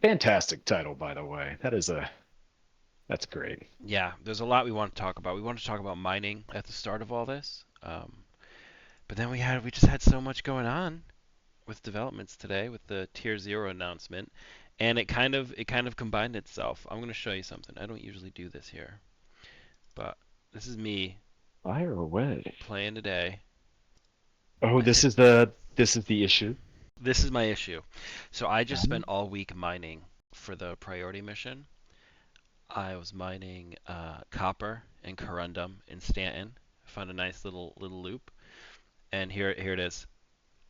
Fantastic title, by the way. That's great. Yeah, there's a lot we want to talk about. We want to talk about mining at the start of all this, but then we just had so much going on with developments today with the Tier Zero announcement, and it kind of combined itself. I'm going to show you something. I don't usually do this here, but this is me Fire away. playing today. Oh, I think this is the issue. this is my issue. So I just Um, spent all week mining for the priority mission. I was mining copper and corundum in Stanton. Found a nice little loop, and here it is.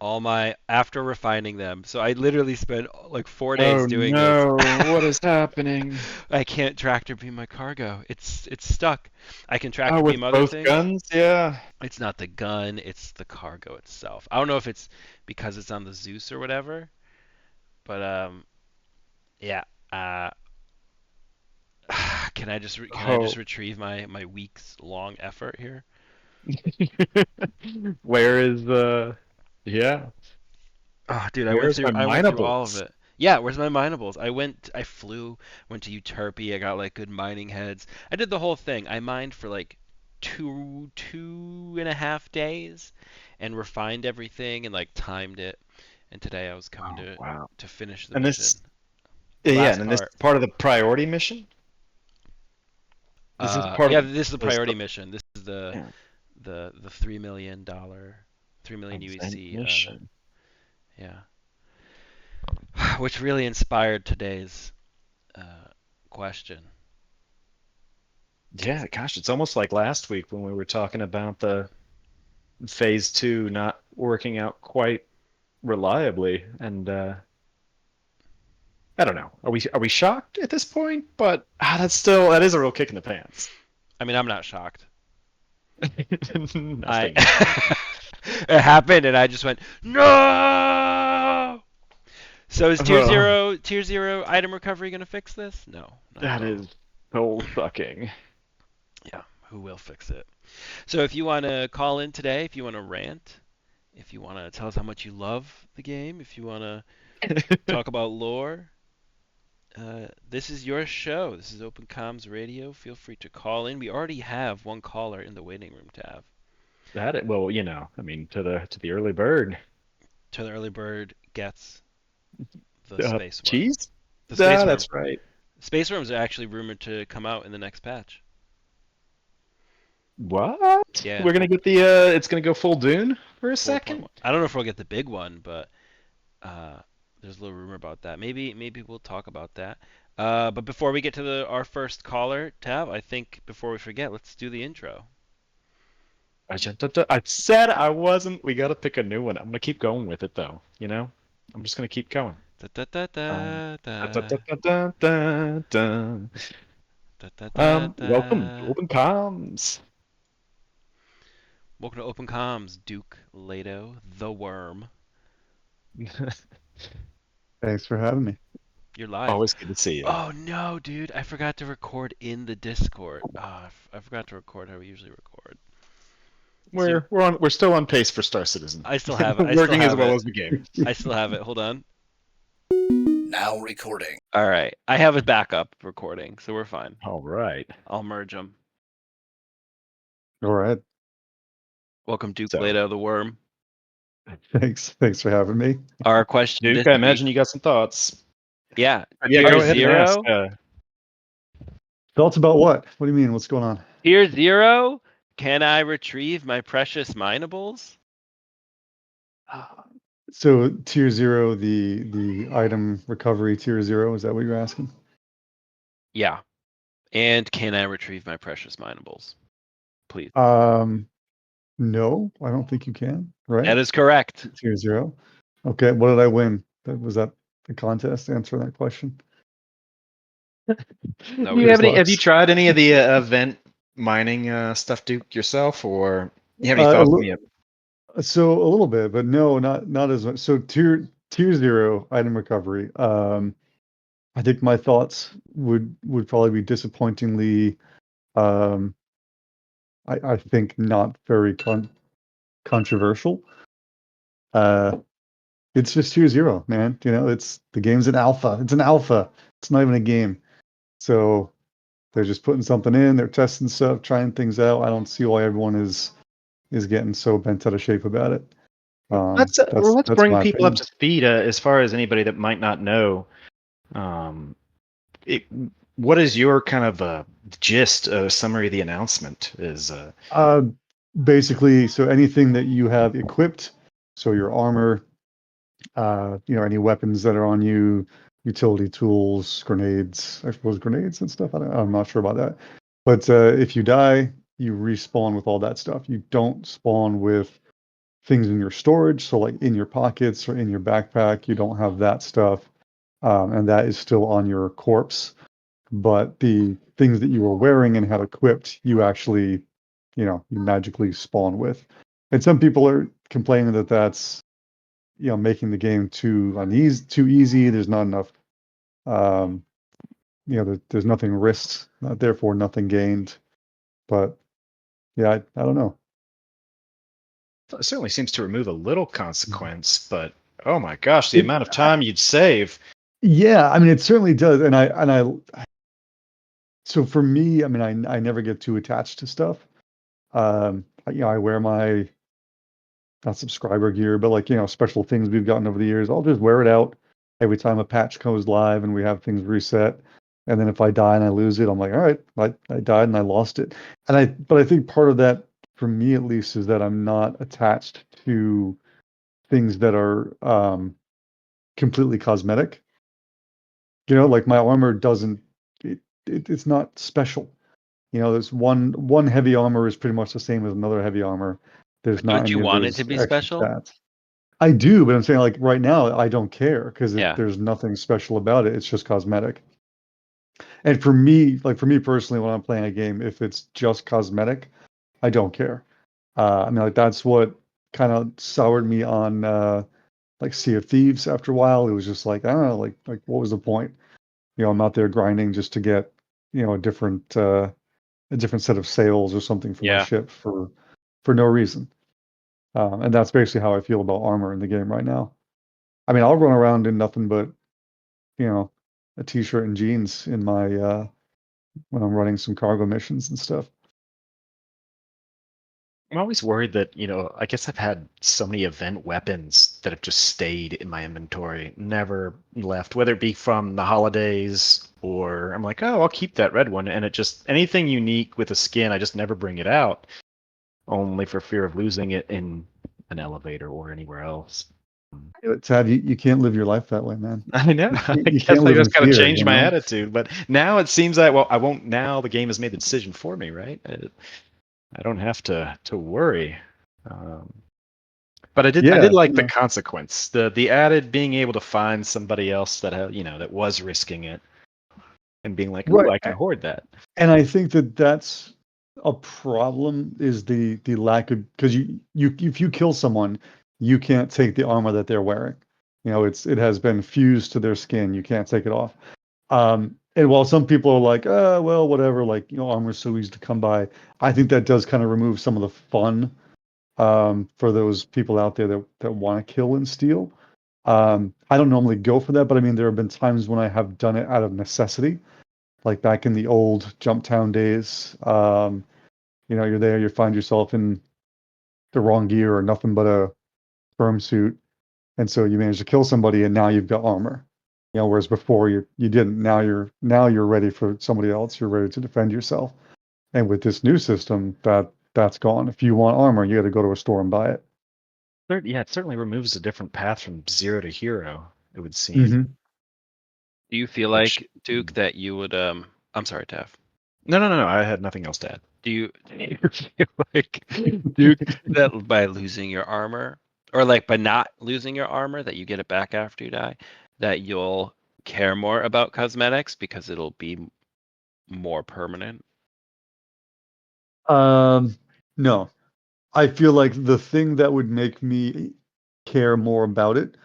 All my after refining them. So I literally spent like 4 days Oh doing this. no, what is happening? I can't tractor beam my cargo. It's stuck. I can Oh, tractor with beam other both things. guns? Yeah. It's not the gun, it's the cargo itself. I don't know if it's because it's on the Zeus or whatever, but yeah. Uh can I just Oh, retrieve my week's long effort here? where is yeah, Oh, dude, where's my I went through all of minables? it. Yeah, where's my minables? I flew, went to Euterpe, I got like good mining heads. I did the whole thing. I mined for like two and a half days and refined everything and like timed it. And today I was coming Oh wow. to finish the And mission. this The yeah, last and this part. is part of the priority mission? This is part Yeah, of this is the this priority mission. This is yeah, the $3 million, 3 million event UEC. mission. Yeah, which really inspired today's question. Yeah, gosh, it's almost like last week when we were talking about the phase two not working out quite reliably. And I don't know. Are we shocked at this point? But that is a real kick in the pants. I mean, I'm not shocked. I Nothing is shocking. it happened, and I just went no. So is Ugh, tier zero item recovery gonna fix this? No, not at that all. is soul sucking. Yeah, who will fix it? So if you want to call in today, if you want to rant, if you want to tell us how much you love the game, if you want to talk about lore, this is your show. This is Open Comms Radio. Feel free to call in. We already have one caller in the waiting room tab. Well, I mean, to the early bird. To the early bird gets the space worm. Cheese? The space worm. That's right. Space worms are actually rumored to come out in the next patch. What? Yeah, We're gonna get the it's gonna go full Dune for a second? 4.1. I don't know if we'll get the big one, but uh, there's a little rumor about that. Maybe we'll talk about that. But before we get to our first caller tab, I think before we forget, let's do the intro. I said I wasn't. We gotta pick a new one. I'm gonna keep going with it though, you know? I'm just gonna keep going. Da da da da Da, da, da, da da, da, da. da da da Welcome to da. Open Comms. Welcome to Open Comms, Duke Leto, the Worm. Thanks for having me. You're live. Always good to see you. Oh no, dude! I forgot to record in the Discord. I forgot to record how we usually record. So We're still on pace for Star Citizen. I still have it. I still Working as have well it. as the game. I still have it. Hold on. Now recording. All right. I have a backup recording, so we're fine. All right. I'll merge them. All right. Welcome, Duke So, Leto, the Worm. Thanks for having me. Our question Duke, this I week. imagine you got some thoughts. Yeah. Yeah, Tier go ahead and ask. zero. Thoughts about what? What do you mean? What's going on? Tier zero. Can I retrieve my precious minables? So tier zero, the item recovery tier zero, is that what you're asking? Yeah. And can I retrieve my precious minables? Please. No, I don't think you can. Right? That is correct. Tier zero. Okay. What did I win? Was that the contest? Answer that question. No, Do you have Cruz have you Lux. tried any of the event mining stuff, Duke, yourself, or you have any A thoughts on li- the So a little bit, but no, not as much. So tier zero item recovery. I think my thoughts would probably be disappointingly, um, I think not very controversial. It's just Tier 0, man. It's the game's an alpha. It's an alpha. It's not even a game. So they're just putting something in, they're testing stuff, trying things out. I don't see why everyone is getting so bent out of shape about it. Let's That's bring my people up opinion. to speed as far as anybody that might not know. Um, it, what is your kind of gist, summary of the announcement? Uh, Basically, so anything that you have equipped, so your armor, any weapons that are on you, utility tools, grenades, I suppose grenades and stuff. I'm not sure about that. But if you die, you respawn with all that stuff. You don't spawn with things in your storage, so like in your pockets or in your backpack, you don't have that stuff, and that is still on your corpse. But the things that you were wearing and had equipped, you actually, you magically spawn with. And some people are complaining that that's, making the game too easy. There's not enough, um, there's nothing risked, therefore nothing gained. But yeah, I don't know. It certainly seems to remove a little consequence, but oh my gosh, the amount of time you'd save. Yeah, I mean, it certainly does. So for me, I mean, I never get too attached to stuff. I wear my not subscriber gear, but like, special things we've gotten over the years. I'll just wear it out every time a patch goes live and we have things reset. And then if I die and I lose it, I'm like, all right, I died and I lost it. But I think part of that, for me at least, is that I'm not attached to things that are completely cosmetic. Like my armor doesn't, it's not special. There's one heavy armor is pretty much the same as another heavy armor. There's But not don't you any of want it to those be extra special? stats. I do, but I'm saying like right now I don't care because Yeah. there's nothing special about it. It's just cosmetic. And for me personally, when I'm playing a game, if it's just cosmetic, I don't care. I mean, like that's what kind of soured me on like Sea of Thieves after a while. It was just like, I don't know, like what was the point? I'm out there grinding just to get, a different set of sails or something for my Yeah. ship for no reason. And that's basically how I feel about armor in the game right now. I mean, I'll run around in nothing but, you know, a t-shirt and jeans in my when I'm running some cargo missions and stuff. I'm always worried that, I guess I've had so many event weapons that have just stayed in my inventory, never left, whether it be from the holidays or I'm like, oh, I'll keep that red one. And it just, anything unique with a skin, I just never bring it out, only for fear of losing it in an elevator or anywhere else. It's sad you can't live your life that way, man. I know. I You guess can't I live in just got to fear, change my attitude. But now it seems like, well, I won't. Now the game has made the decision for me, right? I don't have to worry. Um, but I did Yeah, like the consequence, the added being able to find somebody else that was risking it and being like, ooh, right. I can hoard that. And I think that that's a problem is the lack of because you if you kill someone, you can't take the armor that they're wearing. It has been fused to their skin. You can't take it off. And while some people are like, well, whatever, like, armor's so easy to come by, I think that does kind of remove some of the fun for those people out there that want to kill and steal. I don't normally go for that, but I mean, there have been times when I have done it out of necessity, like back in the old Jumptown days. You're there, you find yourself in the wrong gear or nothing but a firm suit, and so you manage to kill somebody, and now you've got armor. Whereas before you didn't. Now you're ready for somebody else. You're ready to defend yourself. And with this new system, that's gone. If you want armor, you got to go to a store and buy it. Yeah, it certainly removes a different path from zero to hero, it would seem. Mm-hmm. Do you feel Which, like, Duke, that you would I'm sorry, Taff. no. I had nothing else to add. Do you feel like, Duke, that by losing your armor, or like by not losing your armor, that you get it back after you die, that you'll care more about cosmetics because it'll be more permanent? No. I feel like the thing that would make me care more about it,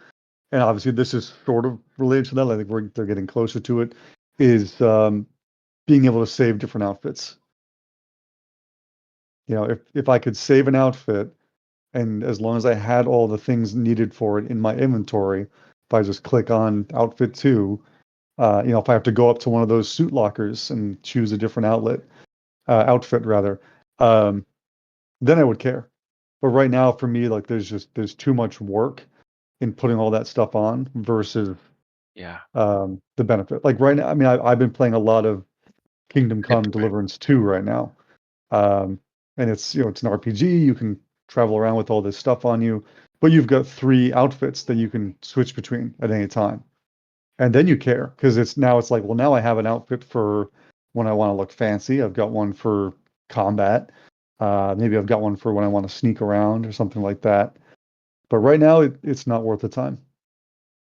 and obviously this is sort of related to that, I think they're getting closer to it, is being able to save different outfits. If I could save an outfit And as long as I had all the things needed for it in my inventory, if I just click on outfit 2, if I have to go up to one of those suit lockers and choose a different outfit rather, then I would care. But right now, for me, like there's too much work in putting all that stuff on versus Yeah. the benefit. Like right now, I mean, I've been playing a lot of Kingdom Come Deliverance 2 right now, and it's it's an RPG. You can travel around with all this stuff on you, but you've got 3 outfits that you can switch between at any time, and then you care because it's like, well, now I have an outfit for when I want to look fancy. I've got one for combat. Maybe I've got one for when I want to sneak around or something like that. But right now, it's not worth the time.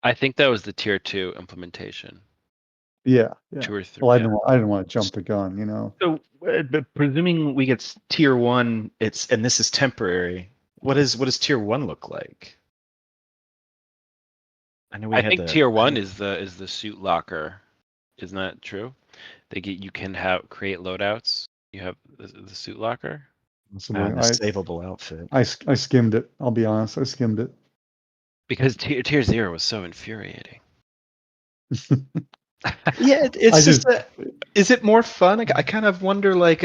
I think that was the tier 2 implementation. Yeah. 2 or 3. Well, I Yeah. didn't want to jump the gun. So, but presuming we get tier 1, and this is temporary. What does tier 1 look like? I know we I had think the tier 1 is the suit locker. Isn't that true? You can create loadouts. You have the suit locker. Possibly. the savable outfit. I skimmed it. I'll be honest. I skimmed it. Because tier 0 was so infuriating. Yeah, it's just is it more fun? I kind of wonder, like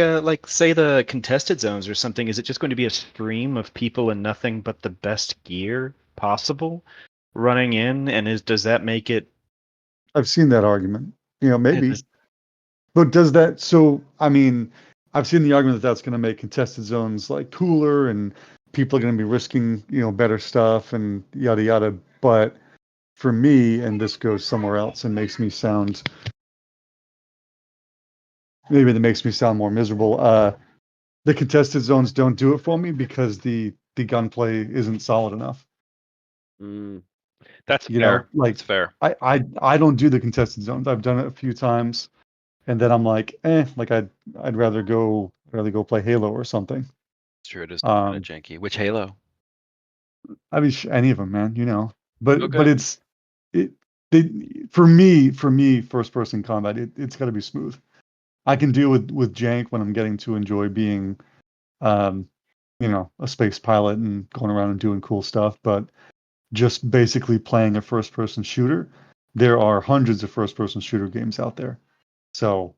say the contested zones or something. Is it just going to be a stream of people and nothing but the best gear possible running in? And does that make it? I've seen that argument. Maybe. Is it- But does that, so, I mean, I've seen the argument that that's going to make contested zones like cooler and people are going to be risking, better stuff and yada yada. But for me, and this goes somewhere else and maybe that makes me sound more miserable. The contested zones don't do it for me because the gunplay isn't solid enough. That's fair. Like That's fair. I don't do the contested zones. I've done it a few times, and then I'm like, like I'd rather go play Halo or something. It's true. It is kind of janky. Which Halo? I mean, any of them, man. But Okay. for me, first person combat, it's got to be smooth. I can deal with jank when I'm getting to enjoy being, a space pilot and going around and doing cool stuff. But just basically playing a first person shooter, there are hundreds of first person shooter games out there. So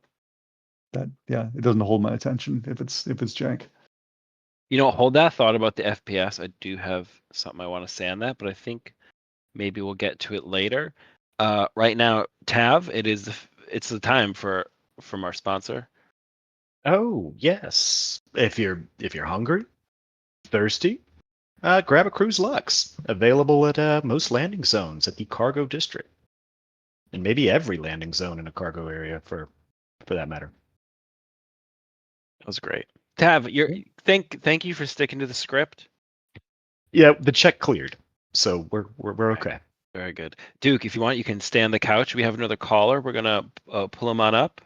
it doesn't hold my attention if it's jank. Hold that thought about the FPS. I do have something I want to say on that, but I think maybe we'll get to it later. Right now, Tav, it's the time from our sponsor. Oh yes, if you're hungry, thirsty, grab a Cruz Lux. Available at most landing zones at the cargo district, and maybe every landing zone in a cargo area for that matter. That was great. Tav, thank you for sticking to the script. Yeah, the check cleared, so we're okay. Very good. Duke, if you want, you can stay on the couch. We have another caller. We're gonna pull him on up.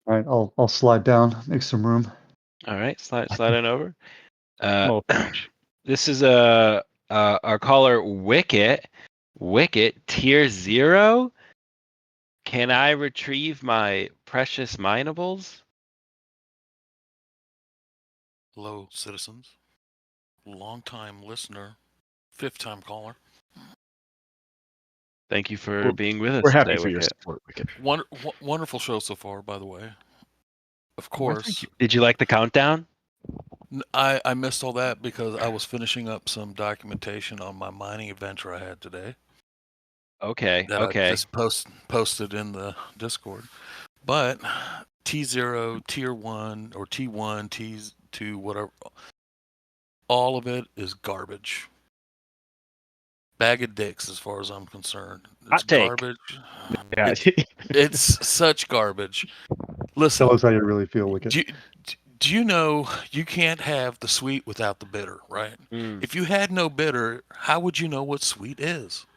All right, I'll slide down, make some room. All right, slide on over. Multi-match. This is our caller Wikkett. Wikkett, tier 0. Can I retrieve my precious minables? Hello, citizens. Long-time listener, 5th-time caller. Thank you for being with us We're happy today, for your Wikkett. support, Wikkett. Wonderful show so far, by the way. Of course. Did you like the countdown? I missed all that because I was finishing up some documentation on my mining adventure I had today. Okay. That I just posted in the Discord. But T0, Tier 1, or T1, T2, whatever, all of it is garbage. Bag of dicks as far as I'm concerned. It's Hot take. Garbage. Yeah. It's such garbage. Listen. Tell us how you really feel, Wikkett. Do you know you can't have the sweet without the bitter, right? If you had no bitter, how would you know what sweet is?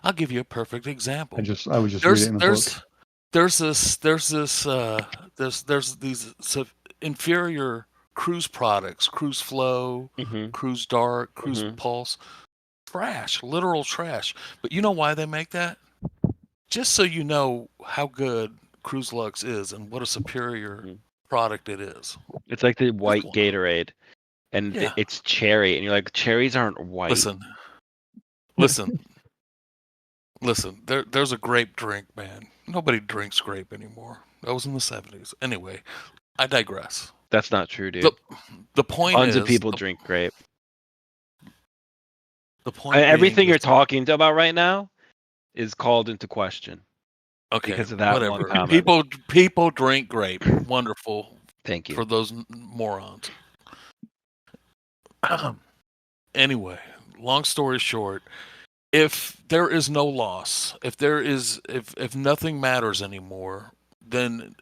I'll give you a perfect example. I would just read it in the book. There's these inferior cruise products, Cruise Flow, Cruise Dark, Cruise Pulse. Trash, literal trash. But you know why they make that? Just so you know how good Cruz Lux is and what a superior product it is. It's like the white Gatorade. and Yeah. it's cherry, and you're like, cherries aren't white. Listen. There's a grape drink, man. Nobody drinks grape anymore. That was in the 70s. Anyway, I digress. That's not true, dude. The point Tons is of people drink grape. the point being Everything is, you're talking about right now is called into question okay, because of that one whatever. comment. People drink grape. Wonderful Thank you. for those morons. Anyway, long story short, if there is no loss, if nothing matters anymore, then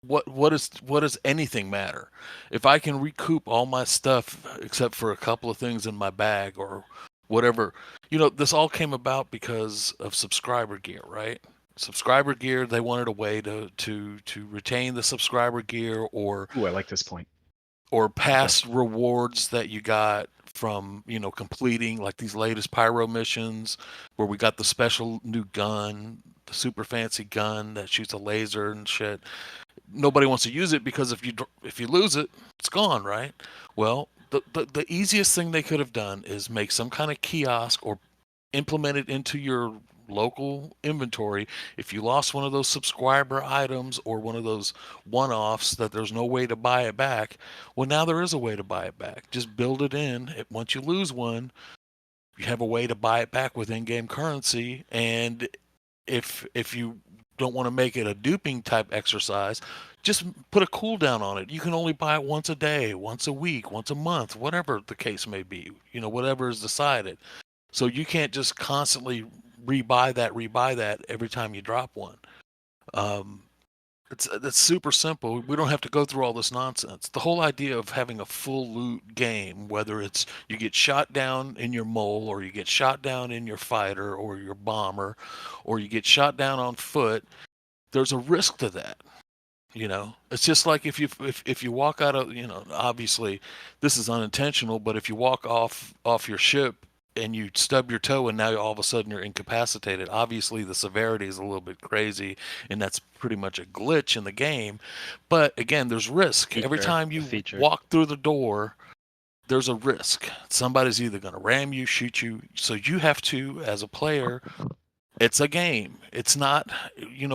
what does anything matter? If I can recoup all my stuff except for a couple of things in my bag or whatever, this all came about because of subscriber gear, right? Subscriber gear, they wanted a way to retain the subscriber gear or Ooh, I like this point. or past rewards that you got from completing like these latest pyro missions where we got the special new gun, the super fancy gun that shoots a laser and shit. Nobody wants to use it because if you lose it, it's gone, right? Well, the easiest thing they could have done is make some kind of kiosk or implement it into your local inventory. If you lost one of those subscriber items or one of those one-offs that there's no way to buy it back, well, now there is a way to buy it back. Just build it in. Once you lose one, you have a way to buy it back with in-game currency. And if you don't want to make it a duping type exercise, just put a cooldown on it. You can only buy it once a day, once a week, once a month, whatever the case may be, whatever is decided. So you can't just constantly rebuy that every time you drop one. It's super simple. We don't have to go through all this nonsense. The whole idea of having a full loot game, whether it's you get shot down in your mole or you get shot down in your fighter or your bomber or you get shot down on foot, there's a risk to that. It's just like if you walk out of, obviously this is unintentional, but if you walk off your ship and you stub your toe and now all of a sudden you're incapacitated, obviously the severity is a little bit crazy and that's pretty much a glitch in the game. But again, there's risk. Every time you walk through the door, there's a risk. Somebody's either going to ram you, shoot you. So you have to, as a player, it's a game. It's not,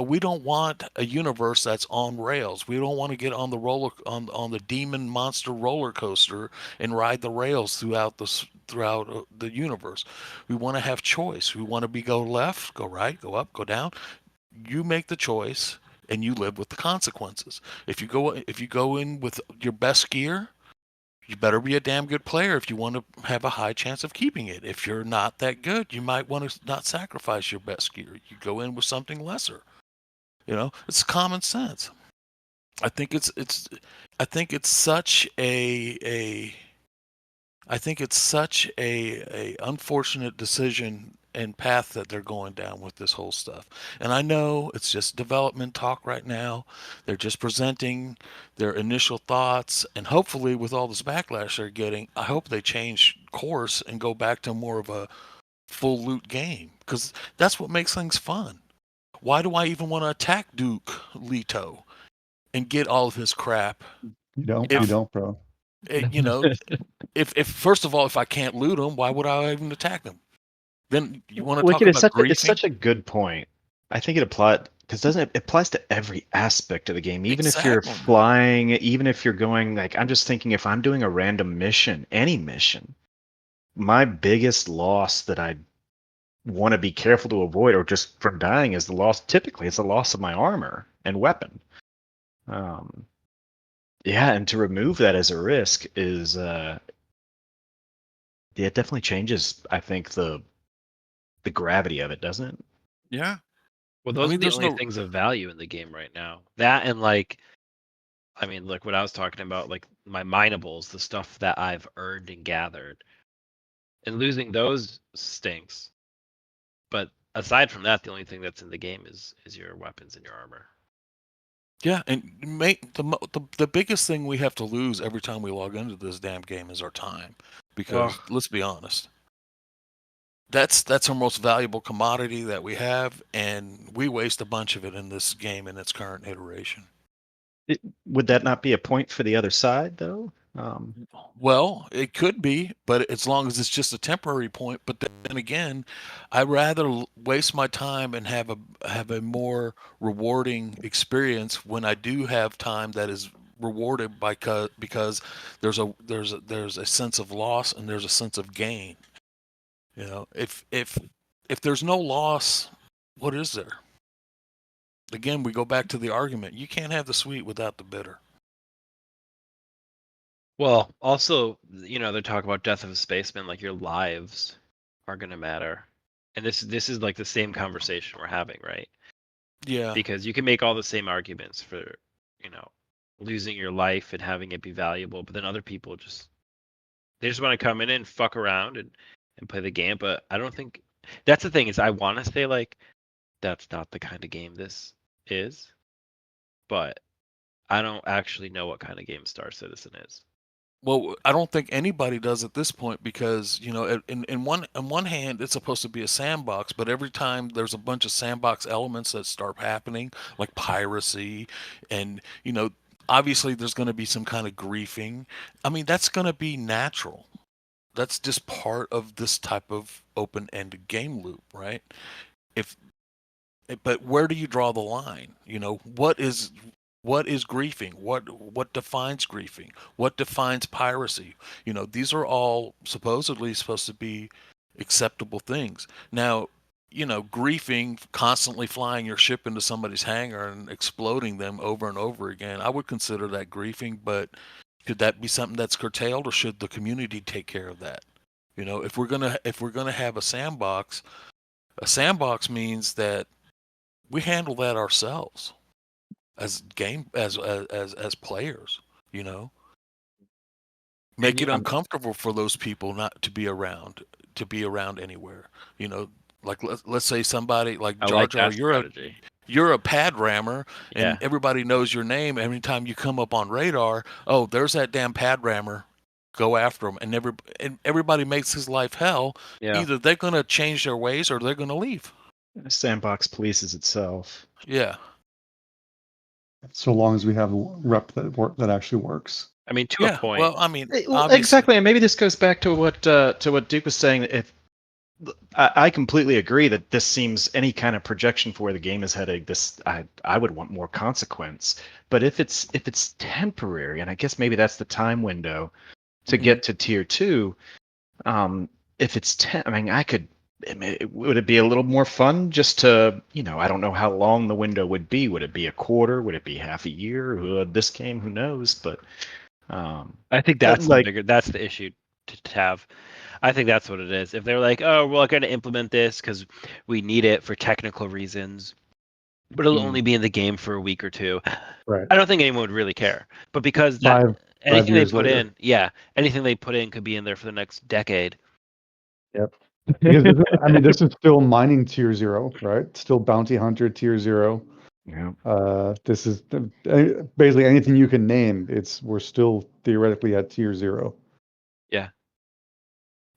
we don't want a universe that's on rails. We don't want to get on the on the demon monster roller coaster and ride the rails throughout the universe. We want to have choice. We want to go left, go right, go up, go down. You make the choice and you live with the consequences. If you go in with your best gear, you better be a damn good player if you want to have a high chance of keeping it. If you're not that good, you might want to not sacrifice your best gear. You go in with something lesser. It's common sense. I think it's such a unfortunate decision and path that they're going down with this whole stuff. And I know it's just development talk right now. They're just presenting their initial thoughts, and hopefully with all this backlash they're getting, I hope they change course and go back to more of a full loot game, because that's what makes things fun. Why do I even want to attack DukeLetoII and get all of his crap? You don't, bro. If first of all, if I can't loot him, why would I even attack him? Then you want to talk Wikkett, about griefing? it's such a good point. I think it applies because it applies to every aspect of the game. Even if you're flying, even if you're going, like, I'm just thinking if I'm doing a random mission, any mission, my biggest loss that I want to be careful to avoid or just from dying is typically it's the loss of my armor and weapon. Yeah, and to remove that as a risk is it definitely changes, I think, the gravity of it, doesn't it? Yeah. Well, those are the only things of value in the game right now. That and like what I was talking about, like my minables, the stuff that I've earned and gathered. And losing those stinks. But aside from that, the only thing that's in the game is your weapons and your armor. Yeah, and the biggest thing we have to lose every time we log into this damn game is our time. Because let's be honest, that's our most valuable commodity that we have, and we waste a bunch of it in this game in its current iteration. Would that not be a point for the other side, though? Well, it could be, but as long as it's just a temporary point. But then again, I'd rather waste my time and have a more rewarding experience when I do have time that is rewarded because there's a sense of loss and there's a sense of gain. You know, if there's no loss, what is there? Again, we go back to the argument. You can't have the sweet without the bitter. Well, also, they're talking about death of a spaceman, like your lives are gonna matter, and this is like the same conversation we're having, right? Yeah. Because you can make all the same arguments for, losing your life and having it be valuable, but then other people they just want to come in and fuck around and play the game. But I don't think that's the thing is I want to say like that's not the kind of game this is, but I don't actually know what kind of game Star Citizen is. Well, I don't think anybody does at this point because in one hand it's supposed to be a sandbox, but every time there's a bunch of sandbox elements that start happening, like piracy, and obviously there's going to be some kind of griefing. I mean, that's going to be natural. That's just part of this type of open-ended game loop, right? But where do you draw the line? What is griefing? What defines griefing? What defines piracy? These are all supposedly supposed to be acceptable things. Now, griefing, constantly flying your ship into somebody's hangar and exploding them over and over again, I would consider that griefing, but could that be something that's curtailed, or should the community take care of that? If we're gonna have a sandbox means that we handle that ourselves as players, make it uncomfortable for those people not to be around anywhere. Like let's say somebody like I Jar like Jar, that strategy. you're a pad rammer, Yeah. and everybody knows your name. Every time you come up on radar, oh, there's that damn pad rammer. Go after him, and everybody makes his life hell. Yeah. Either they're gonna change their ways or they're gonna leave. Sandbox polices itself. Yeah. So long as we have a rep that actually works. I mean, to a point. Well, I mean, Exactly, and maybe this goes back to what Duke was saying. If I completely agree that this seems any kind of projection for where the game is heading. I would want more consequence. But if it's temporary, and I guess maybe that's the time window to get to tier 2. If it's I mean, would it be a little more fun just to, I don't know how long the window would be. Would it be a quarter? Would it be half a year? This game, who knows? But I think that's that's the issue to have. I think that's what it is. If they're like, oh, we're going to implement this because we need it for technical reasons, but it'll only be in the game for a week or two. Right. I don't think anyone would really care. But because anything they put in, anything they put in could be in there for the next decade. Yep. Because, I mean, this is still mining tier 0, right? Still bounty hunter tier 0. Yeah. This is basically anything you can name. We're still theoretically at tier 0. Yeah.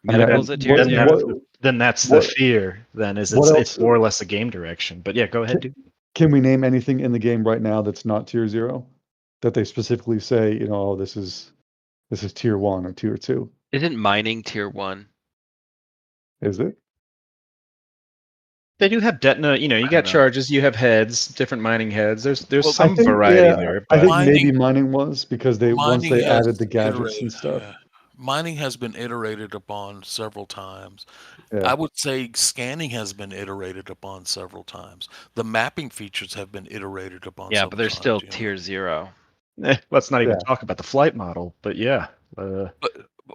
Minables at tier 0. Then that's the fear. Then it's more or less a game direction. But yeah, go ahead, Duke. Can we name anything in the game right now that's not tier 0? That they specifically say, oh, this is tier 1 or tier 2? Isn't mining tier 1? Is it? They do have you got charges, you have heads, different mining heads. There's some variety there. But I think maybe mining was because once they added the gadgets and stuff. Yeah. Mining has been iterated upon several times. Yeah. I would say scanning has been iterated upon several times. The mapping features have been iterated upon. Yeah, but they're still tier 0. Let's not even talk about the flight model. But yeah. But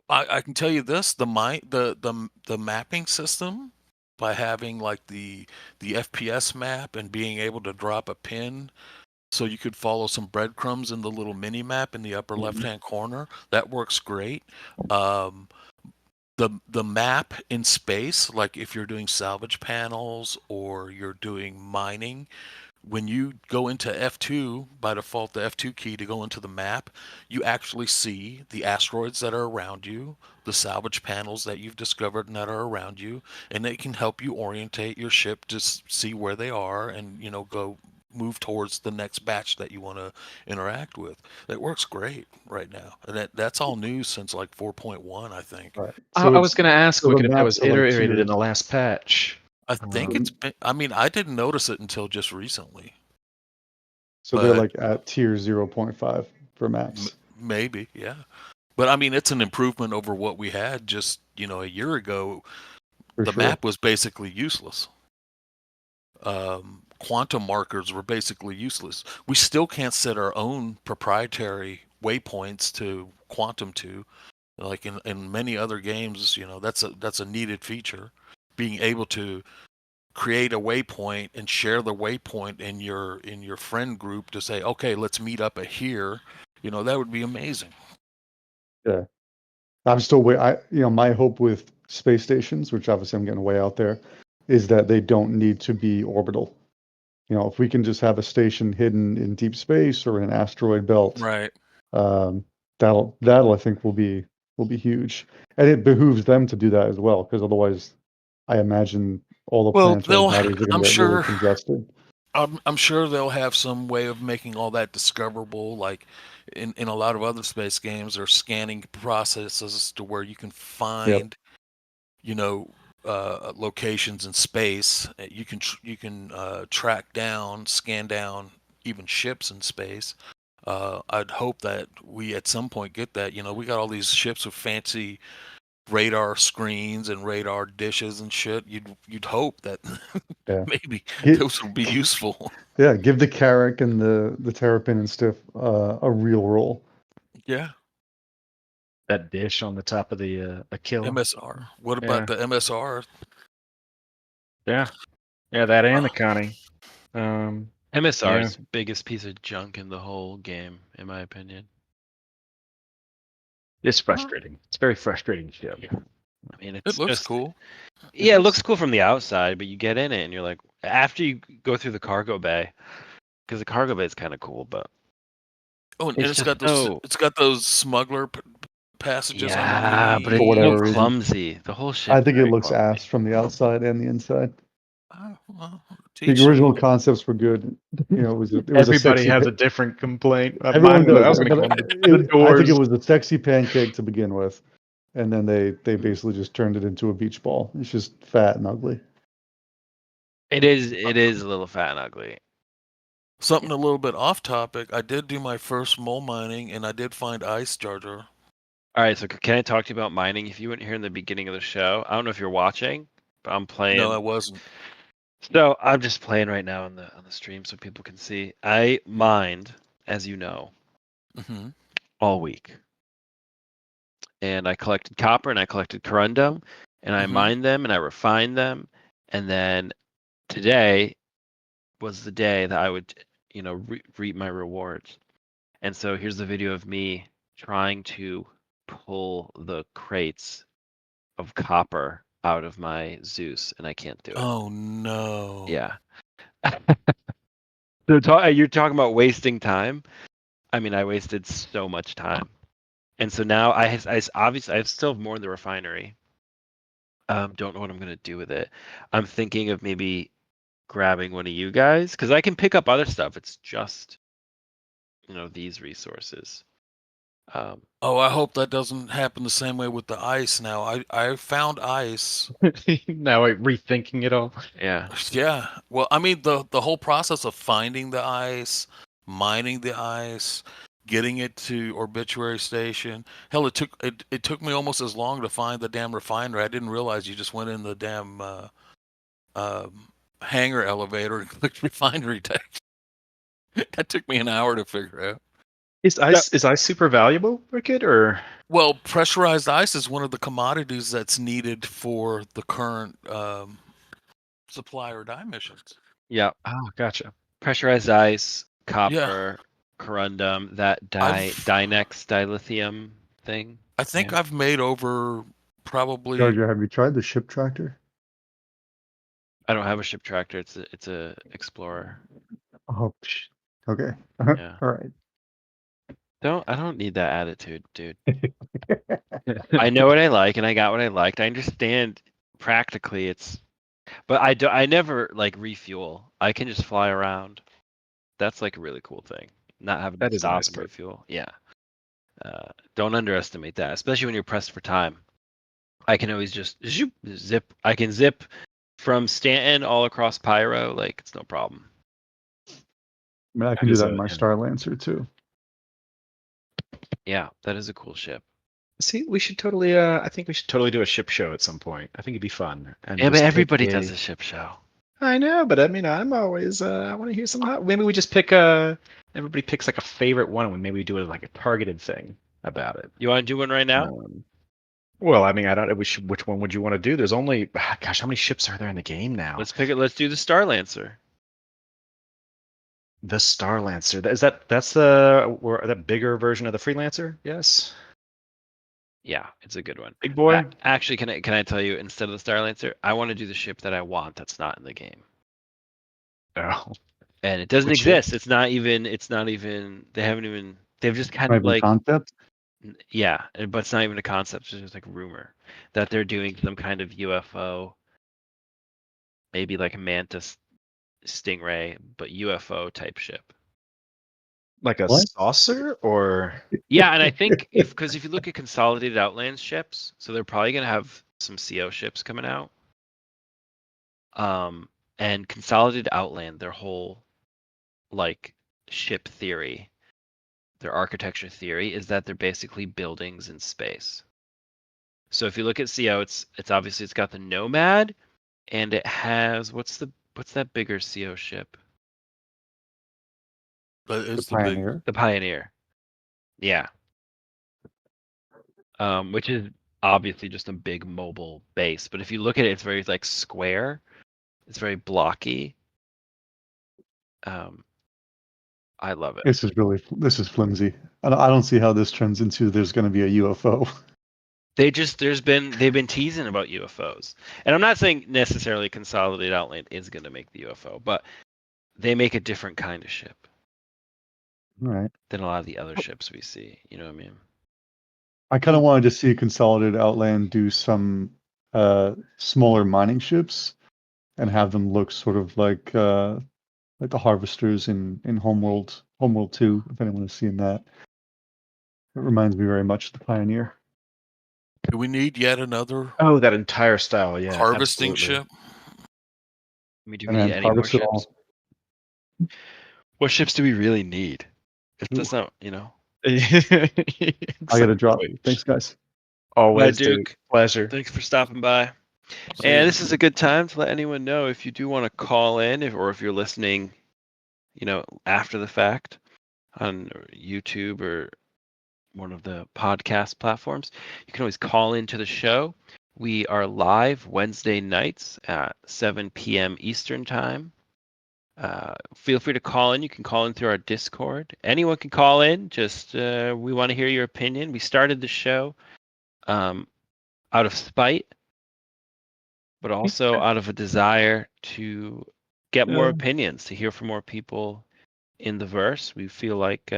I can tell you this: the mapping system, by having like the FPS map and being able to drop a pin, so you could follow some breadcrumbs in the little mini map in the upper left-hand corner. That works great. The map in space, like if you're doing salvage panels or you're doing mining, when you go into F2, by default, the F2 key to go into the map, you actually see the asteroids that are around you, the salvage panels that you've discovered and that are around you, and it can help you orientate your ship to see where they are and, go move towards the next batch that you want to interact with. That works great right now, and that's all new since like 4.1, I think. Right. I was going to ask so the Wikkett if that was maps are like iterated in tiered. the last patch. I think it's been. I mean, I didn't notice it until just recently. So they're But like at tier 0.5 for maps. maybe, yeah. But I mean, it's an improvement over what we had just a year ago. For The sure. map was basically useless. Quantum markers were basically useless. We still can't set our own proprietary waypoints to quantum to, like in many other games. That's a needed feature. Being able to create a waypoint and share the waypoint in your friend group to say, okay, let's meet up at here. That would be amazing. Yeah. I'm still my hope with space stations, which obviously I'm getting way out there, is that they don't need to be orbital. If we can just have a station hidden in deep space or in an asteroid belt, Right. that'll I think will be huge. And it behooves them to do that as well, because otherwise I imagine all the Well, planetary bodies are going I'm to get really sure. congested. I'm sure they'll have some way of making all that discoverable, like in a lot of other space games. There's scanning processes to where you can find, locations in space. You can track down, scan down even ships in space. I'd hope that we at some point get that. We got all these ships with fancy radar screens and radar dishes and shit. You'd hope that Yeah. maybe Get- those would be useful. Yeah, give the Carrack and the Terrapin and stuff a real role. Yeah. That dish on the top of the Aquila. MSR. What about the MSR? Yeah, that and the Connie. MSR's biggest piece of junk in the whole game, in my opinion. It's frustrating. It's very frustrating ship. I mean, it looks cool. Yeah, it looks cool from the outside, but you get in it and you're like, after you go through the cargo bay, because the cargo bay is kind of cool, but and it's got those smuggler passages. Yeah, underneath. but it's For whatever so reason. clumsy. The whole ship. I think it looks ass from the outside and the inside. The original concepts were good. It was Everybody has a different complaint. Everyone does. I was going to But the I doors. think it was a sexy pancake to begin with, and then they basically just turned it into a beach ball. It's just fat and ugly. It is a little fat and ugly. Something a little bit off topic. I did do my first mole mining, and I did find ice Jar Jar. All right, so can I talk to you about mining? If you weren't here in the beginning of the show, I don't know if you're watching, but I'm playing. No, I wasn't. So I'm just playing right now on the stream so people can see. I mined, as you know, all week, and I collected copper and I collected corundum, and I mined them and I refined them, and then today was the day that I would, reap my rewards. And so here's the video of me trying to pull the crates of copper out of my Zeus, and I can't do it. Oh no! Yeah. So you're talking about wasting time. I mean, I wasted so much time, and so now I obviously I still have more in the refinery. Don't know what I'm gonna do with it. I'm thinking of maybe grabbing one of you guys because I can pick up other stuff. It's just these resources. I hope that doesn't happen the same way with the ice. Now I found ice. Now I'm rethinking it all. Yeah. Well, I mean the whole process of finding the ice, mining the ice, getting it to Obituary Station. Hell, it took me almost as long to find the damn refinery. I didn't realize you just went in the damn hangar elevator and clicked refinery text. That took me an hour to figure out. Is ice super valuable, Wikkett, or? Well, pressurized ice is one of the commodities that's needed for the current supply or dye missions. Yeah. Oh, gotcha. Pressurized ice, copper, corundum, that Dynex dilithium thing. I think I've made over probably. Jar Jar, have you tried the ship tractor? I don't have a ship tractor. It's a explorer. Oh, okay. Yeah. All right. I don't need that attitude, dude. I know what I like and I got what I liked. I understand practically but I never like refuel. I can just fly around. That's like a really cool thing. Not having That to is a stop nice and perk. refuel. Yeah. Don't underestimate that, especially when you're pressed for time. I can always just zip. I can zip from Stanton all across Pyro. Like it's no problem. I mean, I That can do is that a- in my yeah. Star Lancer too. Yeah, that is a cool ship. See, we should totally. I think we should totally do a ship show at some point. I think it'd be fun. And Yeah, but just pick everybody does a ship show. I know, but I mean, I'm always. I want to hear some. Maybe we just pick everybody picks like a favorite one, and maybe we do it like a targeted thing about it. You want to do one right now? Well, I mean, I don't. Which one would you want to do? There's only. Gosh, how many ships are there in the game now? Let's pick it. Let's do the Star Lancer. The Star Lancer. That's that bigger version of the Freelancer? Yes. Yeah, it's a good one. Big boy. Actually, can I tell you, instead of the Star Lancer, I want to do the ship that I want that's not in the game. Oh. And it doesn't Which ship? exist. It's not even. They haven't even. They've just kind Not of even like. concept. Yeah, but it's not even a concept. It's just like rumor that they're doing some kind of UFO, maybe like a Mantis Stingray, but UFO type ship. Like a What? saucer or? Yeah, and I think because if you look at Consolidated Outlands ships, so they're probably gonna have some CO ships coming out. And Consolidated Outland, their whole like ship theory, their architecture theory is that they're basically buildings in space. So if you look at CO, it's obviously it's got the Nomad, and it has what's that bigger CO ship? But it's The the big. Pioneer. The Pioneer. Yeah. Which is obviously just a big mobile base, but if you look at it, it's very like square. It's very blocky. I love it. This is flimsy. I don't see how this trends into there's going to be a UFO. They've been teasing about UFOs, and I'm not saying necessarily Consolidated Outland is going to make the UFO, but they make a different kind of ship All right. than a lot of the other ships we see. You know what I mean? I kind of wanted to see Consolidated Outland do some smaller mining ships and have them look sort of like the harvesters in Homeworld 2, if anyone has seen that. It reminds me very much of the Pioneer. Do we need yet another Oh, that entire style. Yeah. harvesting absolutely. ship? I mean, do And we then need any more harvest it ships? all. What ships do we really need? If that's not, I gotta drop. Wait. Thanks, guys. Always, Bye, Duke. Pleasure. Thanks for stopping by. See And ya. this is a good time to let anyone know if you do want to call in, or if you're listening, after the fact on YouTube or one of the podcast platforms, you can always call into the show. We are live Wednesday nights at 7 p.m. Eastern time. Feel free to call in. You can call in through our Discord. Anyone can call in. Just we want to hear your opinion. We started the show out of spite, but also out of a desire to get more opinions, to hear from more people in the verse. We feel like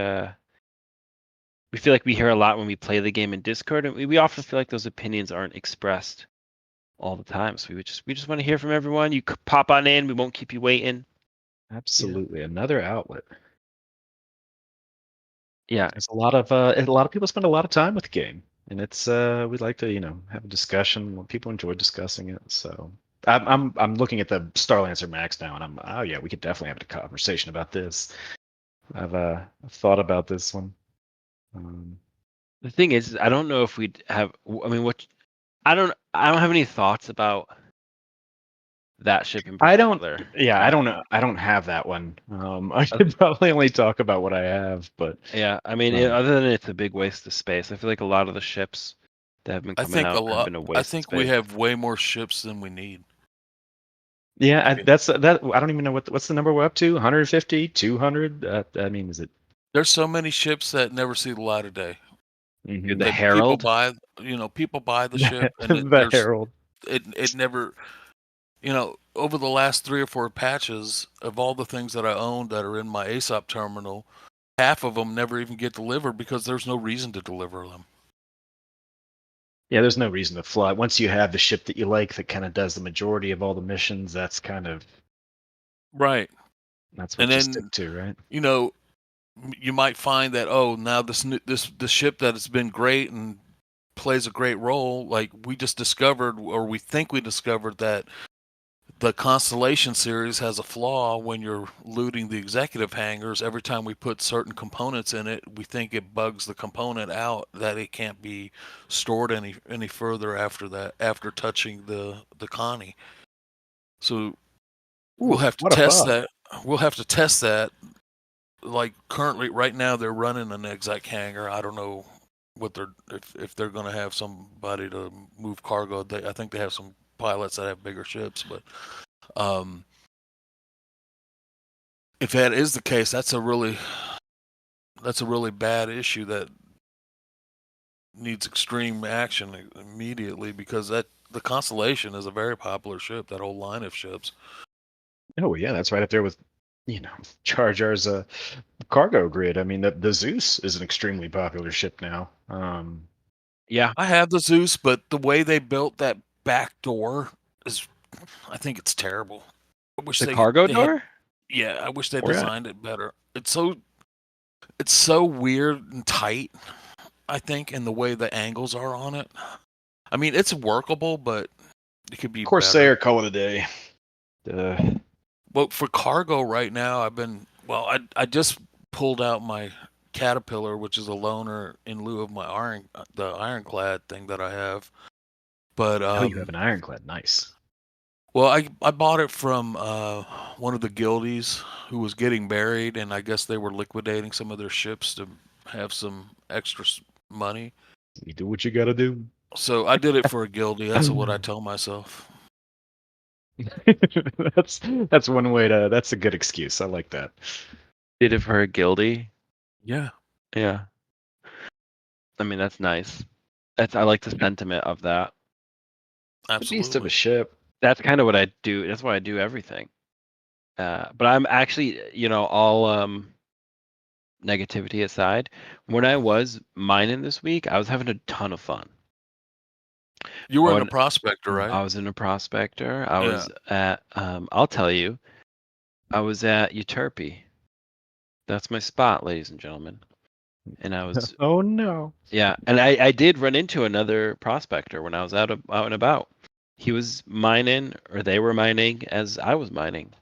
we hear a lot when we play the game in Discord, and we often feel like those opinions aren't expressed all the time. So we just want to hear from everyone. You pop on in. We won't keep you waiting. Absolutely. Another outlet. Yeah. There's a lot of people spend a lot of time with the game, and it's we'd like to have a discussion. People enjoy discussing it. So I'm looking at the Star Lancer Max now, and we could definitely have a conversation about this. I've thought about this one. The thing is, I don't know if we'd have. I mean, I don't have any thoughts about that ship in particular. I don't know. I don't have that one. I could probably only talk about what I have, but yeah, I mean, other than it's a big waste of space, I feel like a lot of the ships that have been coming out have been a waste. I think we have way more ships than we need. Yeah, that's that. I don't even know what's the number we're up to. 150, 200. I mean, is it? There's so many ships that never see the light of day. The That Herald. People buy the ship, and the Herald. It never. Over the last 3 or 4 patches of all the things that I own that are in my ASOP terminal, half of them never even get delivered because there's no reason to deliver them. Yeah, there's no reason to fly. Once you have the ship that you like that kind of does the majority of all the missions, that's kind of right. That's what And you then, stick to, right? you know, you might find that, oh, now this ship that has been great and plays a great role, like we just discovered, or we think we discovered, that the Constellation series has a flaw when you're looting the executive hangars. Every time we put certain components in it, we think it bugs the component out, that it can't be stored any further after touching the Connie. So we'll Ooh, have to what a test bug. that. We'll have to test that. Like currently, right now, they're running an exec hangar. I don't know what if they're going to have somebody to move cargo. I think they have some pilots that have bigger ships, but if that is the case, that's a really bad issue that needs extreme action immediately, because the Constellation is a very popular ship. That whole line of ships. Oh yeah, that's right up there with, Jar Jar's cargo grid. I mean, the Zeus is an extremely popular ship now. Yeah, I have the Zeus, but the way they built that back door is, I think it's terrible. I wish The they cargo had. door? Yeah, I wish they Where's that? designed it better. It's so weird and tight, I think, in the way the angles are on it. I mean, it's workable, but it could be Corsair, better. call it a day. Well, for cargo right now, I just pulled out my Caterpillar, which is a loaner, in lieu of the ironclad thing that I have. But Oh, you have an ironclad. Nice. well, I bought it from one of the guildies who was getting buried, and I guess they were liquidating some of their ships to have some extra money. You do what you gotta do. So I did it for a guildie. That's what I tell myself. That's one way to. That's a good excuse. I like that. Did it for a guildie? Yeah, Yeah. I mean, that's nice. I like the sentiment of that. A beast of absolutely. a ship. That's kind of what I do. That's why I do everything. But I'm actually, all negativity aside, when I was mining this week, I was having a ton of fun. You were in a When prospector, right? I was in a prospector. I Yeah. was at, I'll tell you, I was at Uterpi. That's my spot, ladies and gentlemen. And I was, Oh no. yeah, and I did run into another prospector when I was out and about. He was mining, or they were mining as I was mining,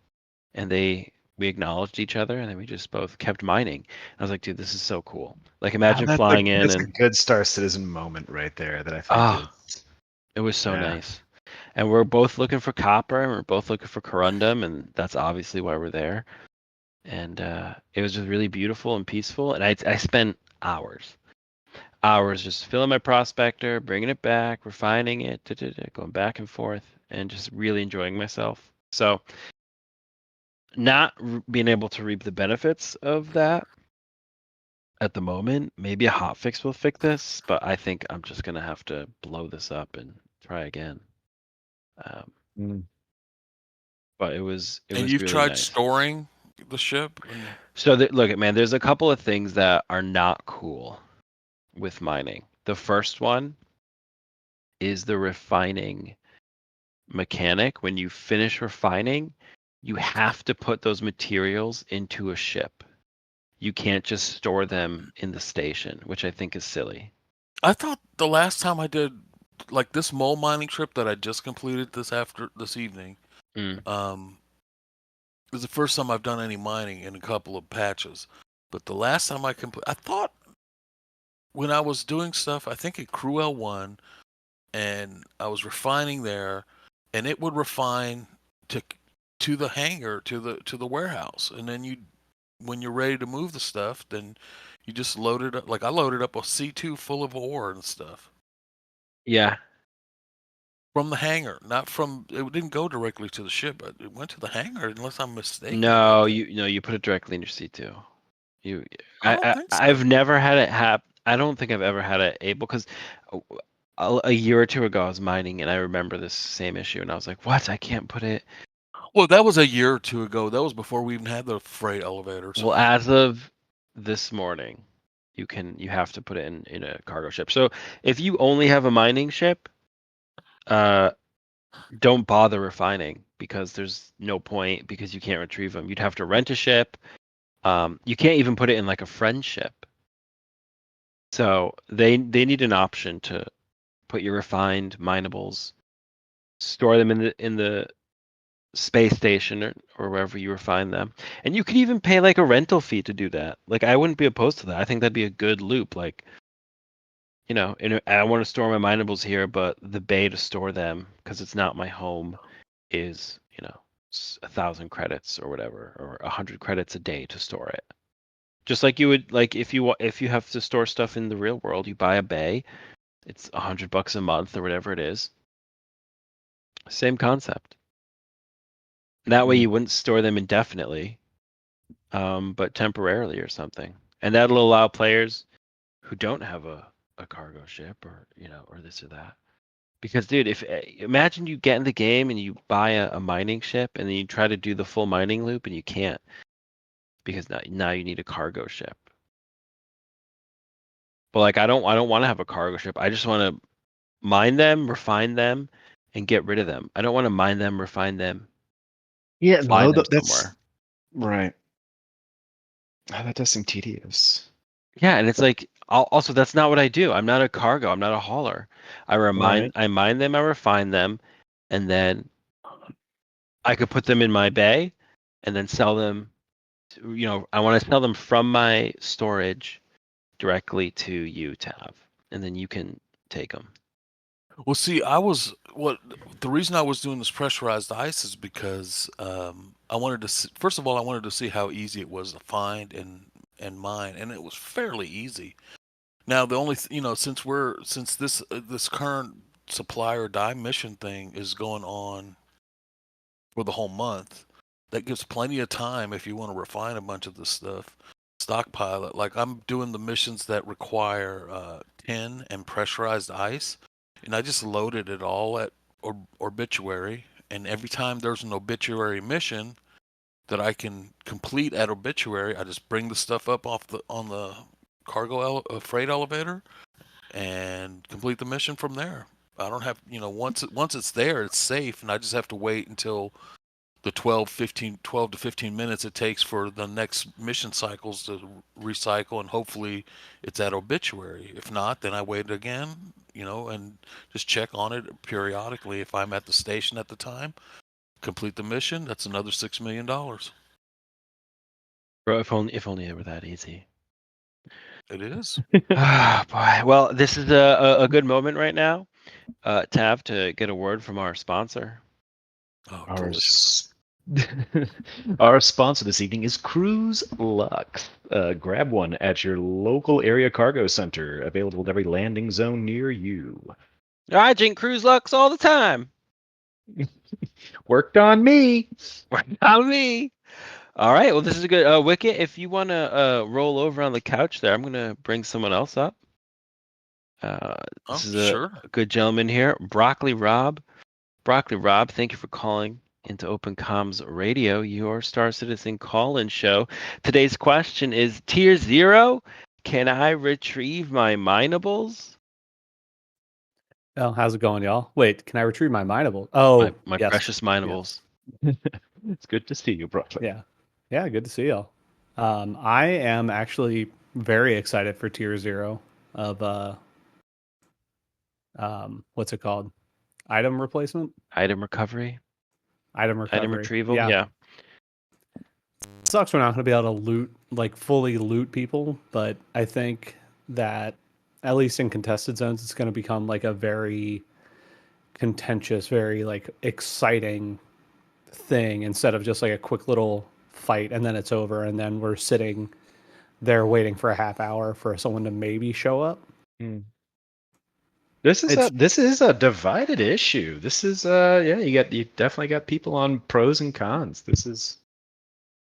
and we acknowledged each other, and then we just both kept mining. I was like, dude, this is so cool. Like, imagine flying in That's a and good Star Citizen moment right there. That I think ah, is. it was so Yeah. nice. And we're both looking for copper, and we're both looking for corundum, and that's obviously why we're there. And it was just really beautiful and peaceful. And I spent hours just filling my prospector, bringing it back, refining it, going back and forth, and just really enjoying myself. So, not being able to reap the benefits of that at the moment. Maybe a hotfix will fix this, but I think I'm just gonna have to blow this up and try again. Mm. But it was And you've really tried nice. storing the ship? So look, man, there's a couple of things that are not cool with mining. The first one is the refining mechanic. When you finish refining, you have to put those materials into a ship. You can't just store them in the station, which I think is silly. I thought the last time I did, like, this mole mining trip that I just completed this evening, it was the first time I've done any mining in a couple of patches. But the last time I thought when I was doing stuff, I think at Crew L1, and I was refining there, and it would refine to the hangar, to the warehouse, and then when you're ready to move the stuff, then you just load it up. Like, I loaded up a C2 full of ore and stuff. Yeah. From the hangar, not from. It didn't go directly to the ship, but it went to the hangar, unless I'm mistaken. No, you put it directly in your C2. I don't think so. I've never had it happen. I don't think I've ever had it able, because a year or two ago I was mining and I remember this same issue, and I was like, what? I can't put it. Well, that was a year or two ago. That was before we even had the freight elevators. Well, as of this morning, you have to put it in a cargo ship. So if you only have a mining ship, don't bother refining. because there's no point because you can't retrieve them. You'd have to rent a ship. You can't even put it in like a friend ship. So they need an option to put your refined minables, store them in the space station or wherever you refine them, and you could even pay like a rental fee to do that. Like I wouldn't be opposed to that. I think that'd be a good loop. Like, you know, and I want to store my minables here, but the bay to store them because it's not my home is 1,000 credits or whatever, or 100 credits a day to store it. Just like you would like if you have to store stuff in the real world, you buy a bay. It's $100 a month or whatever it is. Same concept. That way you wouldn't store them indefinitely, but temporarily or something. And that'll allow players who don't have a cargo ship or or this or that. Because dude, if imagine you get in the game and you buy a mining ship and then you try to do the full mining loop and you can't because now you need a cargo ship. But like I don't want to have a cargo ship. I just want to mine them, refine them, and get rid of them. I don't want to mine them, refine them, Yeah, fly no, them that's somewhere. right. Oh, that does seem tedious. Yeah, and it's like also that's not what I do. I'm not a cargo. I'm not a hauler. Right. I mine them, I refine them, and then I could put them in my bay, and then sell them. I want to sell them from my storage directly to you, Tav, and then you can take them. Well, see, the reason I was doing this pressurized ice is because I wanted to first of all, I wanted to see how easy it was to find and mine, and it was fairly easy. Now the only since this current supply or die mission thing is going on for the whole month, that gives plenty of time if you want to refine a bunch of this stuff, stockpile it. Like I'm doing the missions that require tin and pressurized ice, and I just loaded it all at obituary. And every time there's an obituary mission that I can complete at obituary, I just bring the stuff up on the freight elevator and complete the mission from there. I don't have, once it's there, it's safe, and I just have to wait until the 12 to 15 minutes it takes for the next mission cycles to recycle, and hopefully it's at obituary. If not, then I wait again, and just check on it periodically. If I'm at the station at the time, complete the mission, that's another $6 million. Bro, if only it were that easy. It is. Ah, boy. Well, this is a good moment right now, Tav, to get a word from our sponsor. Oh, Our, delicious. our sponsor this evening is Cruz Lux. Grab one at your local area cargo center, available at every landing zone near you. I drink Cruz Lux all the time. Worked on me. Not me. All right. Well, this is a good. Wikkett, if you want to roll over on the couch there, I'm going to bring someone else up. This is Sure. a good gentleman here, BroccoliRob. BroccoliRob, thank you for calling into Open Comms Radio, your Star Citizen call-in show. Today's question is Tier 0. Can I retrieve my minables? Oh, how's it going, y'all? Wait, can I retrieve my mineable? Oh, My yes. precious minables. It's good to see you, Broccoli. Yeah. Yeah, good to see y'all. I am actually very excited for Tier 0 of what's it called? Item replacement? Item recovery? Item recovery. Item retrieval? Yeah. Sucks we're not going to be able to fully loot people, but I think that at least in contested zones, it's going to become like a very contentious, very like exciting thing instead of just like a quick little fight and then it's over and then we're sitting there waiting for a half hour for someone to maybe show up. This is a divided issue. This is you definitely got people on pros and cons. This is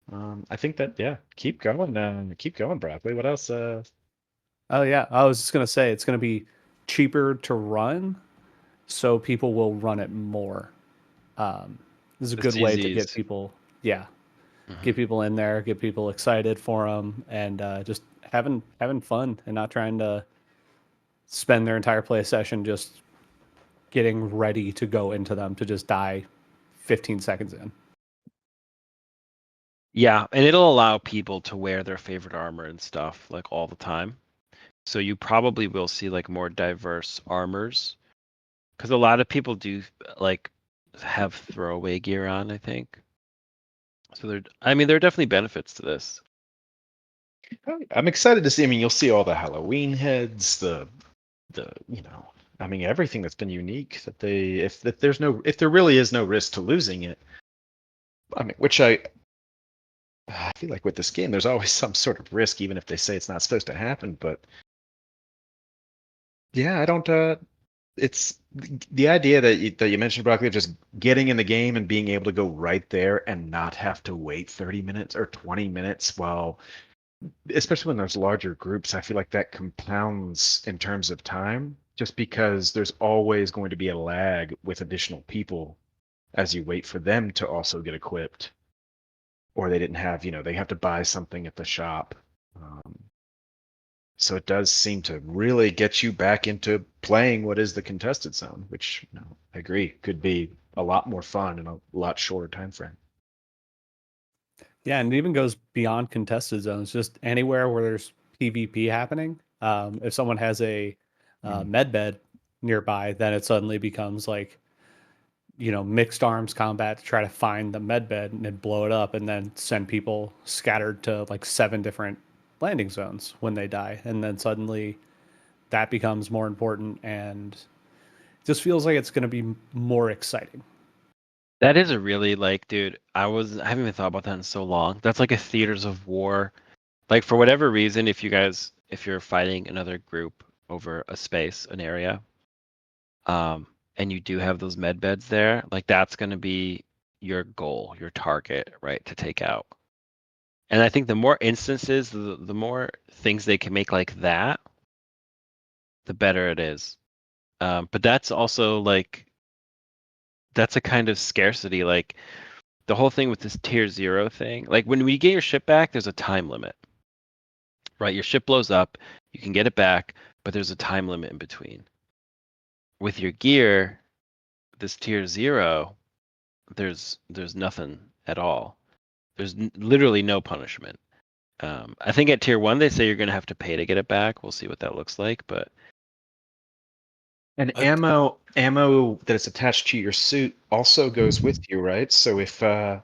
I think that keep going, Broccoli. What else? Oh yeah, I was just gonna say it's gonna be cheaper to run, so people will run it more. This is a good way to get people, get people in there, get people excited for them, and just having fun and not trying to spend their entire play session just getting ready to go into them to just die 15 seconds in. Yeah, and it'll allow people to wear their favorite armor and stuff like all the time. So you probably will see like more diverse armors, because a lot of people do like have throwaway gear on, I think. So there are definitely benefits to this. I'm excited to see. I mean, you'll see all the Halloween heads, the everything that's been unique. That they, if there really is no risk to losing it. I mean, which I feel like with this game, there's always some sort of risk, even if they say it's not supposed to happen. But yeah, I don't. It's the idea that you mentioned, Broccoli, of just getting in the game and being able to go right there and not have to wait 30 minutes or 20 minutes while, especially when there's larger groups, I feel like that compounds in terms of time, just because there's always going to be a lag with additional people as you wait for them to also get equipped, or they didn't have, they have to buy something at the shop. So it does seem to really get you back into playing what is the contested zone, which I agree could be a lot more fun in a lot shorter time frame. Yeah, and it even goes beyond contested zones, just anywhere where there's PvP happening. If someone has a med bed nearby, then it suddenly becomes like, mixed arms combat to try to find the med bed and then blow it up and then send people scattered to like 7 different landing zones when they die. And then suddenly that becomes more important and it just feels like it's going to be more exciting. That is a really dude, I haven't even thought about that in so long. That's like a theaters of war. Like for whatever reason, if you're fighting another group over a space, an area, and you do have those med beds there, like that's going to be your goal, your target, right, to take out. And I think the more instances, the more things they can make like that, the better it is. But that's also that's a kind of scarcity. Like the whole thing with this tier 0 thing, like when we get your ship back, there's a time limit, right? Your ship blows up, you can get it back, but there's a time limit in between. With your gear, this tier 0, there's nothing at all. There's literally no punishment. I think at tier 1 they say you're going to have to pay to get it back. We'll see what that looks like, but And ammo that is attached to your suit also goes with you, right? So if okay,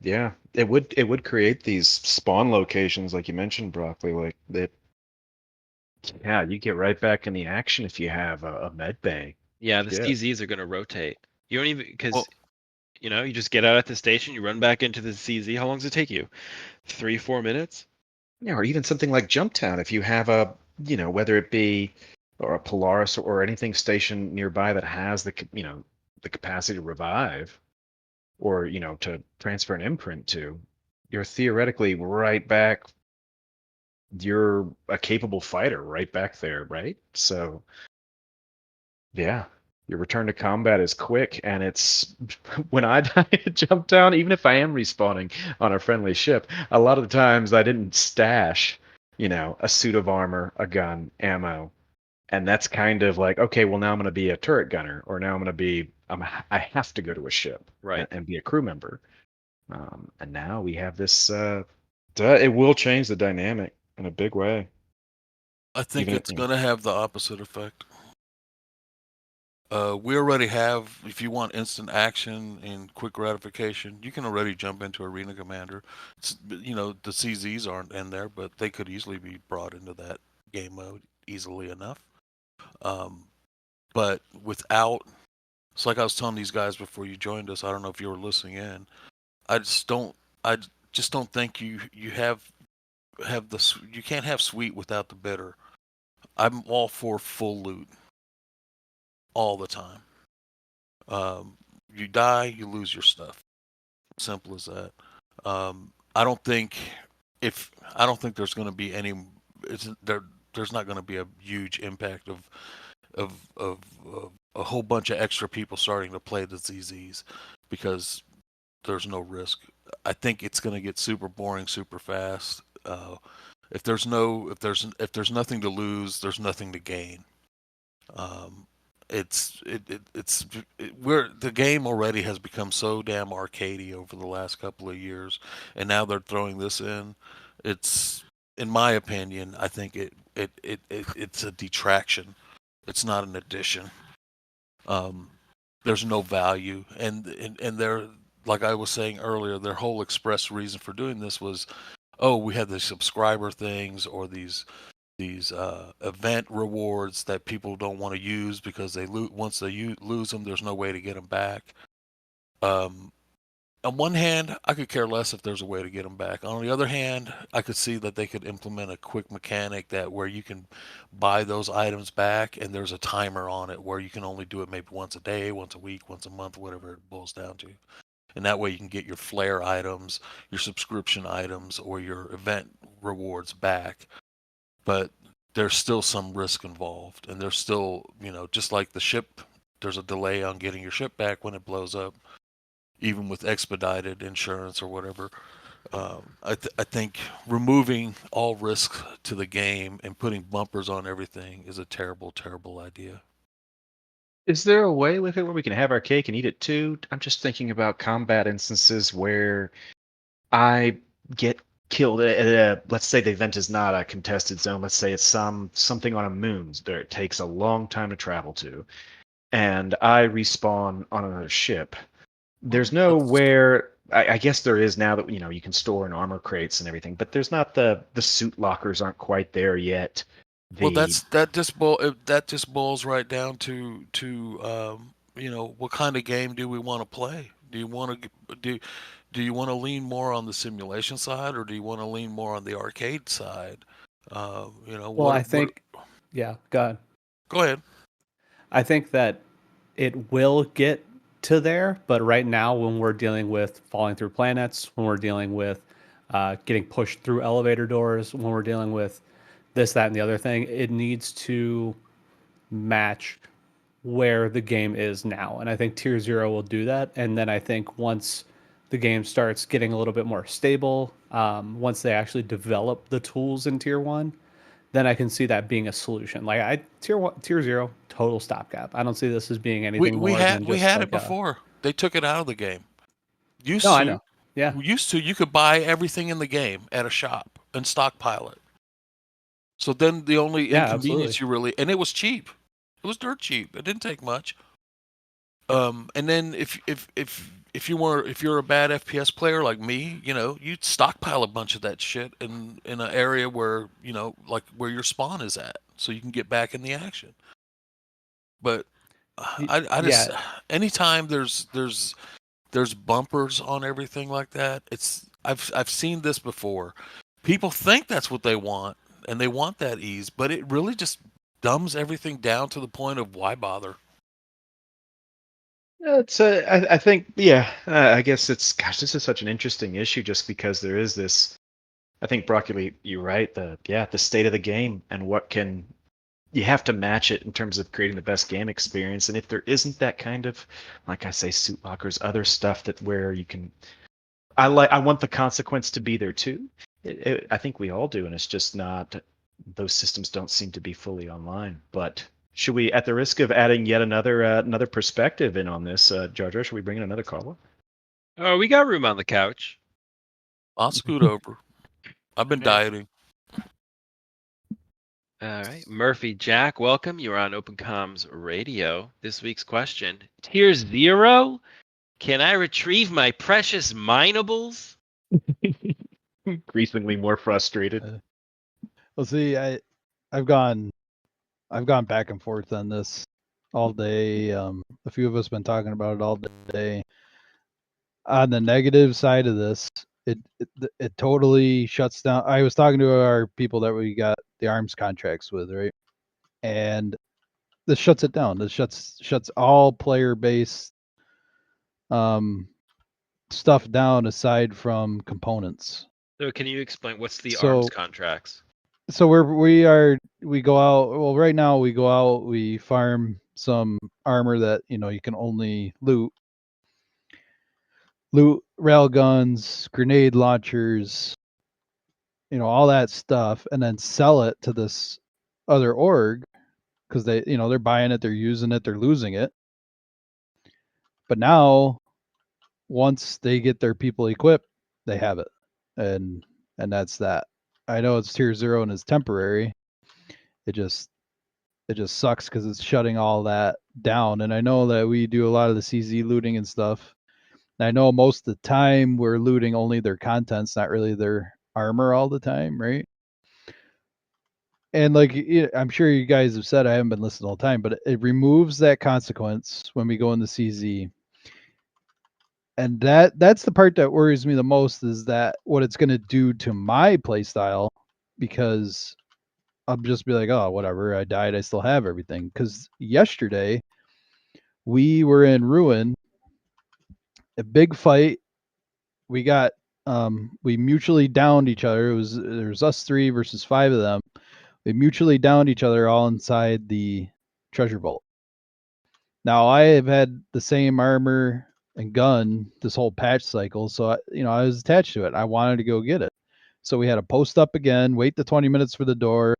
yeah, it would create these spawn locations like you mentioned, Broccoli. Like that, yeah, you get right back in the action if you have a med bay. yeah, the CZs are going to rotate. You don't even because you just get out at the station, you run back into the CZ. How long does it take you? 3-4 minutes? Yeah, or even something like Jumptown. If you have whether it be or a Polaris or anything stationed nearby that has the capacity to revive, or to transfer an imprint to, you're theoretically right back. You're a capable fighter right back there, right? So yeah, your return to combat is quick, and it's when I die at Jumpdown, even if I am respawning on a friendly ship, a lot of the times I didn't stash a suit of armor, a gun, ammo. And that's kind of like, okay, well, now I'm going to be a turret gunner, or now I have to go to a ship, right, and be a crew member. And now we have this. It will change the dynamic in a big way. I think it's going to have the opposite effect. We already have, if you want instant action and quick gratification, you can already jump into Arena Commander. The CZs aren't in there, but they could easily be brought into that game mode easily enough. But without, it's like I was telling these guys before you joined us. I don't know if you were listening in. I just don't think you have you can't have sweet without the bitter. I'm all for full loot all the time. You die, you lose your stuff. Simple as that. I don't think there's going to be any. There's not going to be a huge impact of a whole bunch of extra people starting to play the ZZs because there's no risk. I think it's going to get super boring super fast. If there's nothing to lose, there's nothing to gain. we're the game already has become so damn arcadey over the last couple of years, and now they're throwing this in. It's, in my opinion, I think it's a detraction. It's not an addition. There's no value, and they're, like I was saying earlier, their whole express reason for doing this was, oh, we had the subscriber things or these event rewards that people don't want to use because they once they lose them, there's no way to get them back. On one hand, I could care less if there's a way to get them back. On the other hand, I could see that they could implement a quick mechanic that where you can buy those items back and there's a timer on it where you can only do it maybe once a day, once a week, once a month, whatever it boils down to. And that way you can get your flare items, your subscription items, or your event rewards back. But there's still some risk involved, and there's still, just like the ship, there's a delay on getting your ship back when it blows up, even with expedited insurance or whatever. I think removing all risk to the game and putting bumpers on everything is a terrible, terrible idea. Is there a way with it where we can have our cake and eat it too? I'm just thinking about combat instances where I get killed at let's say the event is not a contested zone. Let's say it's something on a moon that it takes a long time to travel to, and I respawn on another ship. There's nowhere. I guess there is now that you can store in armor crates and everything, but there's not the suit lockers aren't quite there yet. Well, that just boils right down to what kind of game do we want to play? Do you want to lean more on the simulation side, or do you want to lean more on the arcade side? Well, I think, yeah, go ahead. Go ahead. I think that it will get to there, but right now, when we're dealing with falling through planets, when we're dealing with getting pushed through elevator doors, when we're dealing with this, that, and the other thing, it needs to match where the game is now. And I think Tier 0 will do that. And then I think once the game starts getting a little bit more stable, once they actually develop the tools in Tier 1, then I can see that being a solution. Like Tier 0, total stopgap. I don't see this as being anything we more had than just we had like it before. They took it out of the game. I know. Yeah. Used to, you could buy everything in the game at a shop and stockpile it. So then the only inconvenience and it was cheap. It was dirt cheap. It didn't take much. And then if you're a bad FPS player like me, you'd stockpile a bunch of that shit in an area where like where your spawn is at, so you can get back in the action. But I just anytime there's bumpers on everything like that, I've seen this before. People think that's what they want, and they want that ease, but it really just dumbs everything down to the point of why bother. It's I think I guess this is such an interesting issue just because there is this. I think Broccoli, you're right. The state of the game and you have to match it in terms of creating the best game experience. And if there isn't that kind of, like I say, suit lockers, other stuff that where you can, I want the consequence to be there too. I think we all do, and it's just not. Those systems don't seem to be fully online. But should we, at the risk of adding yet another perspective in on this, Jar Jar, should we bring in another caller? Oh, we got room on the couch. I'll scoot over. I've been dieting. All right. MurphyJack, welcome. You're on OpenComms Radio. This week's question, Tier 0? Can I retrieve my precious minables? Increasingly more frustrated. Well, see, I've gone back and forth on this all day. A few of us have been talking about it all day. On the negative side of this, it totally shuts down. I was talking to our people that we got the arms contracts with, right? And this shuts it down. This shuts all player-based stuff down aside from components. So can you explain what's the arms contracts? So we go out. Well, right now we go out. We farm some armor that you can only loot rail guns, grenade launchers, all that stuff, and then sell it to this other org because they're buying it, they're using it, they're losing it. But now, once they get their people equipped, they have it, and that's that. I know it's tier 0 and it's temporary. It just sucks because it's shutting all that down. And I know that we do a lot of the CZ looting and stuff. And I know most of the time we're looting only their contents, not really their armor all the time, right? And like I'm sure you guys have said, I haven't been listening all the time, but it removes that consequence when we go in the CZ. And that's the part that worries me the most, is that what it's going to do to my playstyle, because I'll just be like, oh, whatever, I died, I still have everything. Because yesterday we were in Ruin, a big fight. We got we mutually downed each other. There was us 3 versus 5 of them. We mutually downed each other all inside the treasure vault. Now I have had the same armor and gun this whole patch cycle, so I was attached to it. I wanted to go get it. So we had to post up again, wait the 20 minutes for the door.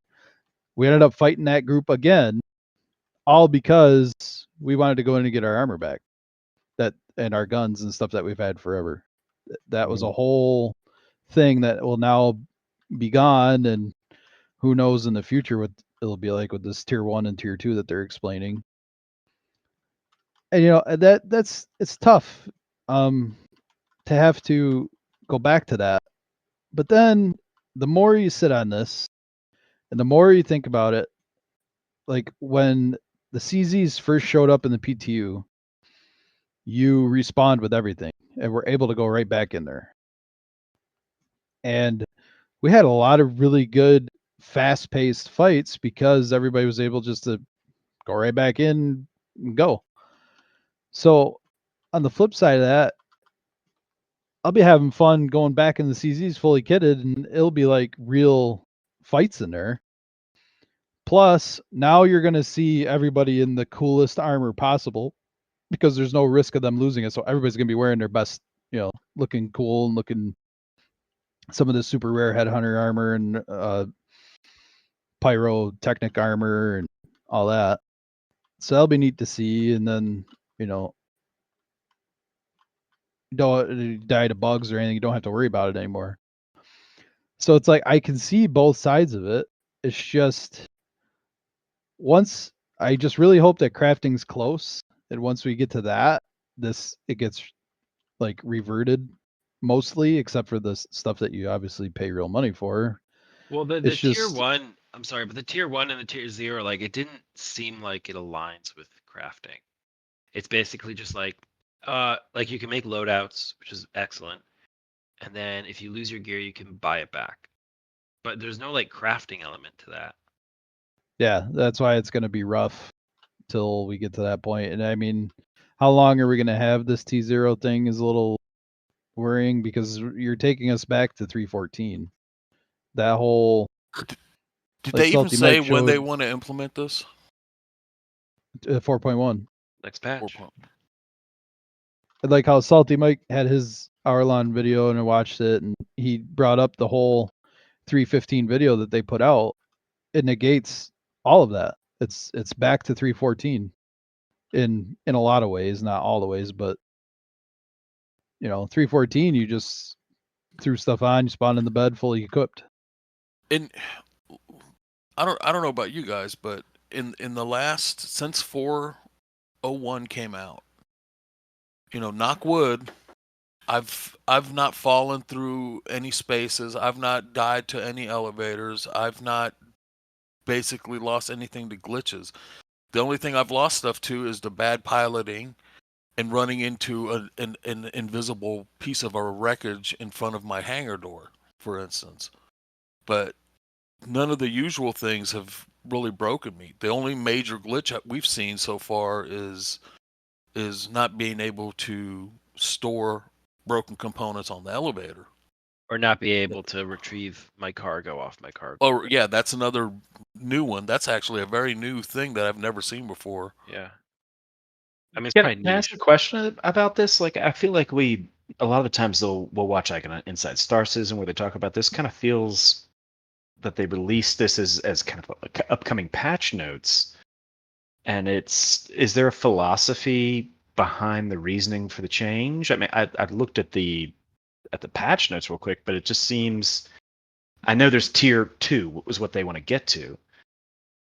We ended up fighting that group again, all because we wanted to go in and get our armor back, and our guns and stuff that we've had forever. That was a whole thing that will now be gone, and who knows in the future what it'll be like with this tier 1 and tier 2 that they're explaining. And that's it's tough to have to go back to that. But then the more you sit on this and the more you think about it, like when the CZs first showed up in the PTU, you respawned with everything and were able to go right back in there. And we had a lot of really good fast-paced fights because everybody was able just to go right back in and go. So on the flip side of that, I'll be having fun going back in the CZs fully kitted, and it'll be like real fights in there. Plus, now you're going to see everybody in the coolest armor possible because there's no risk of them losing it. So everybody's going to be wearing their best, looking cool and looking some of the super rare headhunter armor and pyrotechnic armor and all that. So that'll be neat to see. And then, don't die to bugs or anything. You don't have to worry about it anymore. So it's like I can see both sides of it. It's just once I just really hope that crafting's close, and once we get to that, it gets like reverted mostly, except for the stuff that you obviously pay real money for. Well, the It's tier just- 1, I'm sorry, but the tier 1 and the tier 0, like it didn't seem like it aligns with crafting. It's basically just like you can make loadouts, which is excellent. And then if you lose your gear, you can buy it back. But there's no like crafting element to that. Yeah, that's why it's going to be rough till we get to that point. And I mean, how long are we going to have this T0 thing is a little worrying, because you're taking us back to 3.14. That whole Did like they even Salty say Mike when they showed- want to implement this? 4.1. Next patch. I like how Salty Mike had his hour-long video and I watched it, and he brought up the whole 3.15 video that they put out. It negates all of that. It's back to 3.14 in a lot of ways, not all the ways, but 3.14 you just threw stuff on, you spawned in the bed fully equipped. And I don't know about you guys, but in the last, since 4.01 came out, knock wood, I've not fallen through any spaces. I've not died to any elevators. I've not basically lost anything to glitches. The only thing I've lost stuff to is the bad piloting and running into an invisible piece of our wreckage in front of my hangar door, for instance. But none of the usual things have really broken me. The only major glitch we've seen so far is not being able to store broken components on the elevator. Or not be able to retrieve my cargo off my cargo. Oh, yeah, that's another new one. That's actually a very new thing that I've never seen before. Yeah. I mean, it's Can probably I ask a niche. question about this? Like, I feel like a lot of the times we'll watch like an Inside Star Citizen where they talk about this. Kind of feels that they released this as kind of like upcoming patch notes. And is there a philosophy behind the reasoning for the change? I mean, I've looked at the patch notes real quick, but it just seems, I know there's tier 2 was what they want to get to,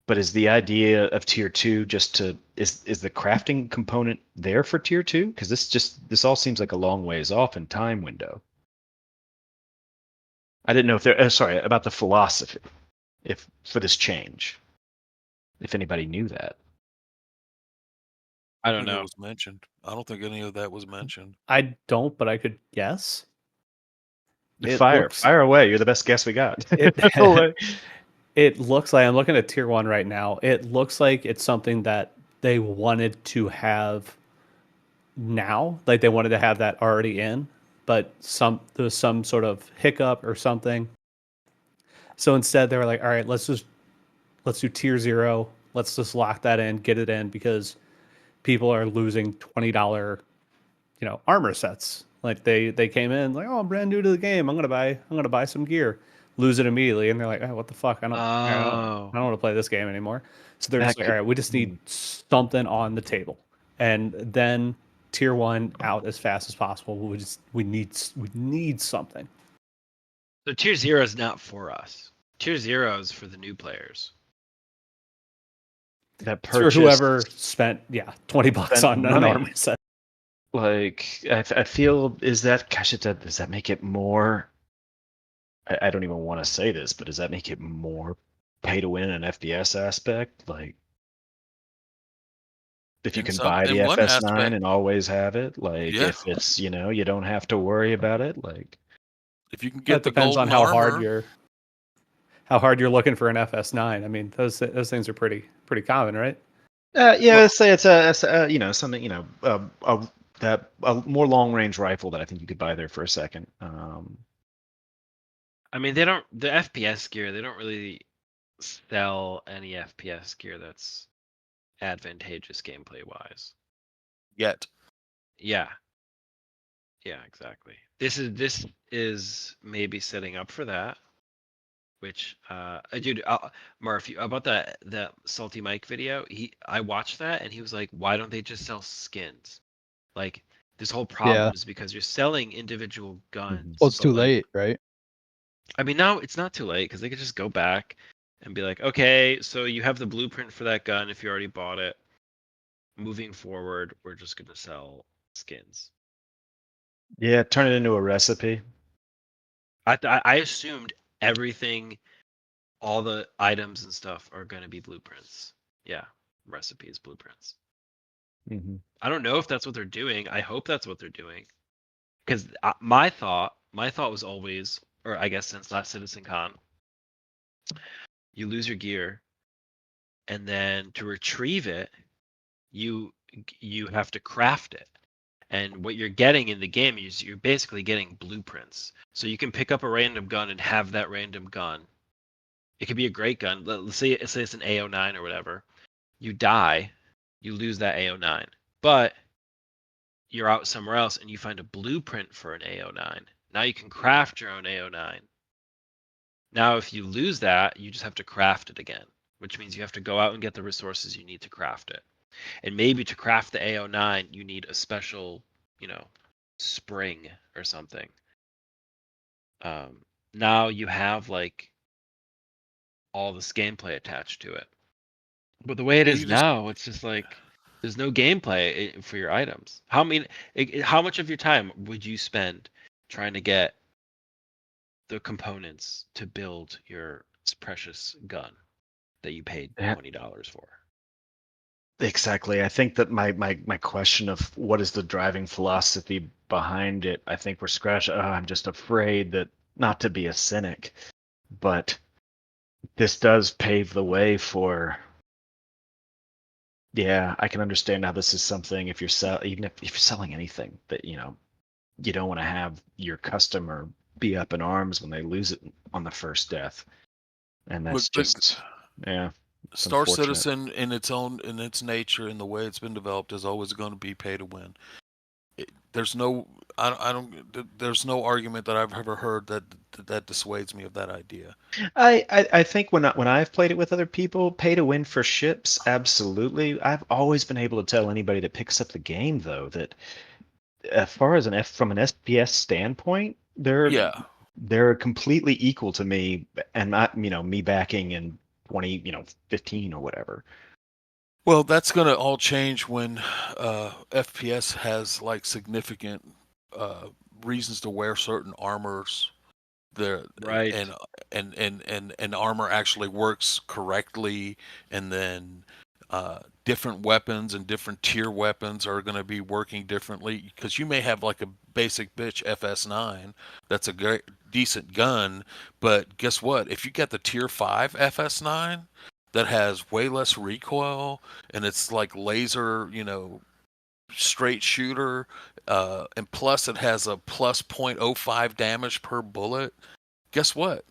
but is the idea of tier 2 just to is the crafting component there for tier 2? Because this all seems like a long ways off in time window. I didn't know if there. Sorry about the philosophy, if for this change, if anybody knew that. I I don't think it know. was mentioned. I don't think any of that was mentioned. I don't, but I could guess. It Fire looks- fire away. You're the best guess we got. It- No way. It looks like, I'm looking at tier 1 right now. It looks like it's something that they wanted to have now, like they wanted to have that already in, but there was some sort of hiccup or something. So instead they were like, all right, let's do tier 0. Let's just lock that in, get it in, because people are losing $20, armor sets. Like they came in like, oh, I'm brand new to the game. I'm gonna buy some gear, lose it immediately, and they're like, oh, what the fuck? I don't want to play this game anymore. So they're just like, all right, we just need something on the table, and then tier 1 out as fast as possible. We need something. So tier 0 is not for us. Tier 0 is for the new players. That It's for purchase, whoever spent $20 spent on an money. armor set. Like I feel, does that make it more? I don't even want to say this, but does that make it more pay to win in an FPS aspect? Like, if you In can some- buy the in one FS9 aspect- and always have it, like Yeah. if it's you don't have to worry about it, like If you can It get the depends on golden how armor, hard you're looking for an FS9. I mean, those things are pretty common, right? yeah, let's say it's a something a more long range rifle that I think you could buy there for a second. I mean, the FPS gear, they don't really sell any FPS gear that's advantageous gameplay wise. yet. Yeah. Yeah, exactly. This is maybe setting up for that. Which dude, Murph, about the Salty Mike video, I watched that and he was like, why don't they just sell skins? Like, this whole problem is because you're selling individual guns. Well, it's but, too like, late, right? I mean, now it's not too late because they could just go back and be like, okay, so you have the blueprint for that gun if you already bought it. Moving forward, we're just gonna sell skins. Yeah, turn it into a recipe. I assumed everything, all the items and stuff are gonna be blueprints. Yeah, recipes, blueprints. Mm-hmm. I don't know if that's what they're doing. I hope that's what they're doing. Because my thought was always, or I guess since last CitizenCon, you lose your gear, and then to retrieve it, you have to craft it. And what you're getting in the game is you're basically getting blueprints. So you can pick up a random gun and have that random gun. It could be a great gun. Let's say it's an AO9 or whatever. You die, you lose that AO9. But you're out somewhere else and you find a blueprint for an AO9. Now you can craft your own AO9. Now if you lose that, you just have to craft it again, which means you have to go out and get the resources you need to craft it. And maybe to craft the AO9, you need a special, spring or something. Now you have like all this gameplay attached to it. But the way it is now, it's just like there's no gameplay for your items. How much of your time would you spend trying to get the components to build your precious gun that you paid $20 for? Exactly. I think that my question of what is the driving philosophy behind it, I think we're scratching. I'm just afraid that, not to be a cynic, but this does pave the way for. Yeah, I can understand how this is something if you're even if you're selling anything that you don't want to have your customer be up in arms when they lose it on the first death, and that's just yeah. Star Citizen in its nature and the way it's been developed is always going to be pay to win. there's no there's no argument that I've ever heard that dissuades me of that idea. I think when I've played it with other people, pay to win for ships, absolutely. I've always been able to tell anybody that picks up the game though that as far as from an SPS standpoint, Yeah. they're completely equal to me, and not me backing in 2015 or whatever. Well, that's going to all change when FPS has like significant reasons to wear certain armors. There Right. and armor actually works correctly, and then different weapons and different tier weapons are going to be working differently, because you may have like a basic bitch FS9 that's a great decent gun, but guess what? If you get the tier 5 FS9 that has way less recoil and it's like laser, straight shooter, and plus it has a plus 0.05 damage per bullet, guess what?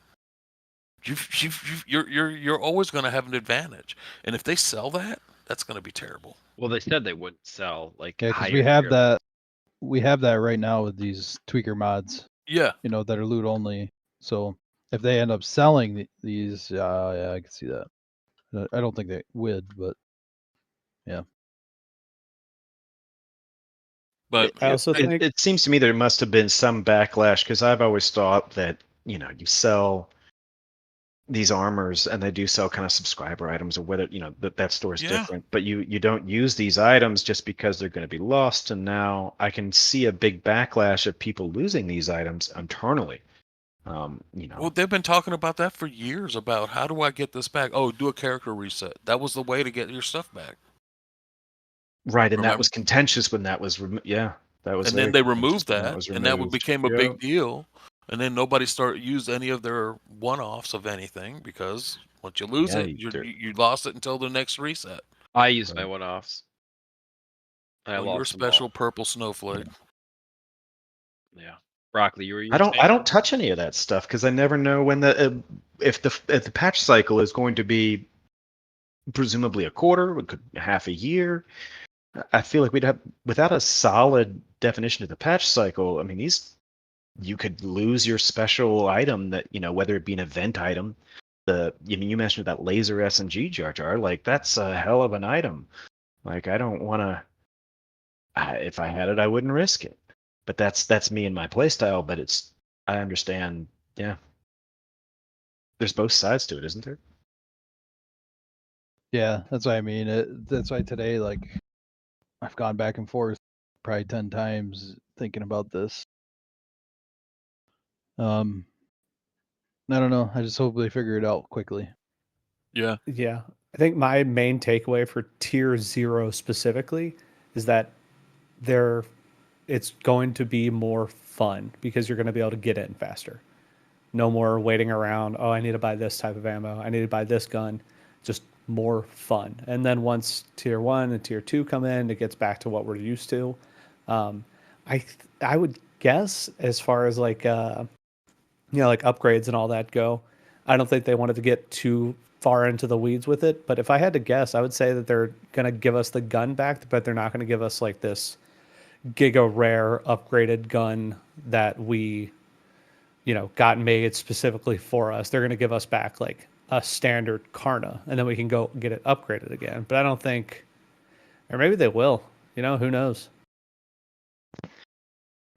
You're always going to have an advantage, and if they sell that, that's going to be terrible. Well, they said they wouldn't sell like Yeah, because higher we have tier. that. We have that right now with these tweaker mods. Yeah, That are loot only. So if they end up selling these, yeah, I can see that. I don't think they would, but yeah. but I also think It seems to me there must have been some backlash, because I've always thought that you sell these armors and they do sell kind of subscriber items, or whether that store is Yeah. different, but you don't use these items just because they're going to be lost. And now I can see a big backlash of people losing these items internally. Well, they've been talking about that for years, about how do I get this back? Oh, do a character reset. That was the way to get your stuff back. Right, and that Remember? was contentious when that was that was And then very they contentious removed when that, was and that removed. became a Yep. big deal. And then nobody used any of their one-offs of anything, because once you lose Yeah, it, you lost it until the next reset. I used my Right. one-offs. I Well, you're a lost them all. special purple snowflake. Yeah. Broccoli, you were I don't touch any of that stuff, because I never know when if the patch cycle is going to be presumably a quarter, it could half a year. I feel like we'd have, without a solid definition of the patch cycle. I mean, you could lose your special item that whether it be an event item. You mentioned that laser SMG Jar Jar, like that's a hell of an item. Like I don't want to. If I had it, I wouldn't risk it. But that's me and my playstyle. But I understand. Yeah, there's both sides to it, isn't there? Yeah, that's what I mean. That's why today, like, I've gone back and forth probably 10 times thinking about this. I don't know. I just hope they figure it out quickly. Yeah. Yeah. I think my main takeaway for tier 0 specifically is that it's going to be more fun, because you're going to be able to get in faster. No more waiting around. Oh, I need to buy this type of ammo. I need to buy this gun. Just more fun. And then once tier 1 and tier 2 come in, it gets back to what we're used to. I would guess, as far as like like upgrades and all that go, I don't think they wanted to get too far into the weeds with it. But if I had to guess, I would say that they're going to give us the gun back, but they're not going to give us like this giga rare upgraded gun that we got made specifically for us. They're going to give us back like a standard Karna, and then we can go get it upgraded again. But I don't think, or maybe they will. Who knows?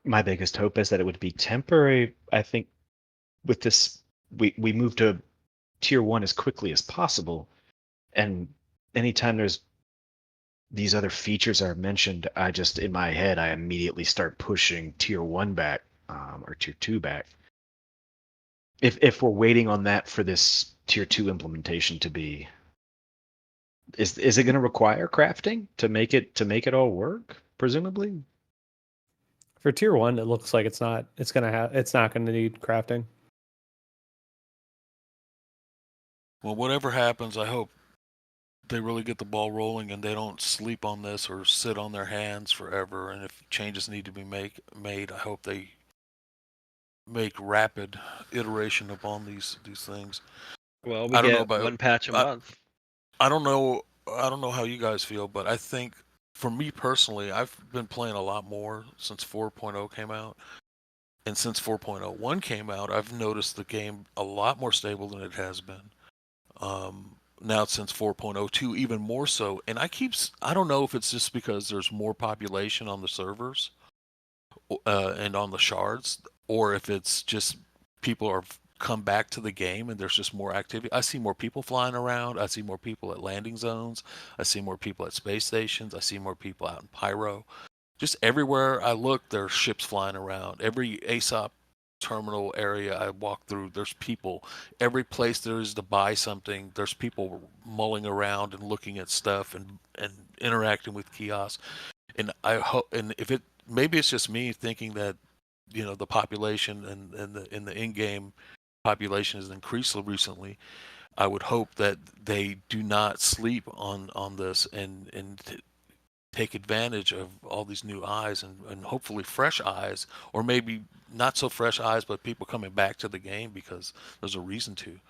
My biggest hope is that it would be temporary. I think with this, we move to tier 1 as quickly as possible, and anytime there's these other features are mentioned, I just, in my head, I immediately start pushing tier 1 back, or tier 2 back. If we're waiting on that for this tier 2 implementation to be, is it going to require crafting to make it all work? Presumably. For tier 1, it looks like it's not. It's not going to need crafting. Well, whatever happens, I hope they really get the ball rolling and they don't sleep on this or sit on their hands forever. And if changes need to be made, I hope they make rapid iteration upon these things. Well, I don't know get about one patch a month. I don't know how you guys feel, but I think for me personally, I've been playing a lot more since 4.0 came out. And since 4.01 came out, I've noticed the game a lot more stable than it has been. Now since 4.02, even more so. And I don't know if it's just because there's more population on the servers and on the shards, or if it's just people are come back to the game and there's just more activity. I see more people flying around. I see more people at landing zones. I see more people at space stations. I see more people out in Pyro. Just everywhere I look, there's ships flying around. Every ASOP terminal area I walk through, there's people. Every place there is to buy something, there's people mulling around and looking at stuff and interacting with kiosks. And I hope, and if it maybe it's just me thinking that the population and the in-game population has increased recently. I would hope that they do not sleep on this and take advantage of all these new eyes and hopefully fresh eyes, or maybe not so fresh eyes, but people coming back to the game because there's a reason to.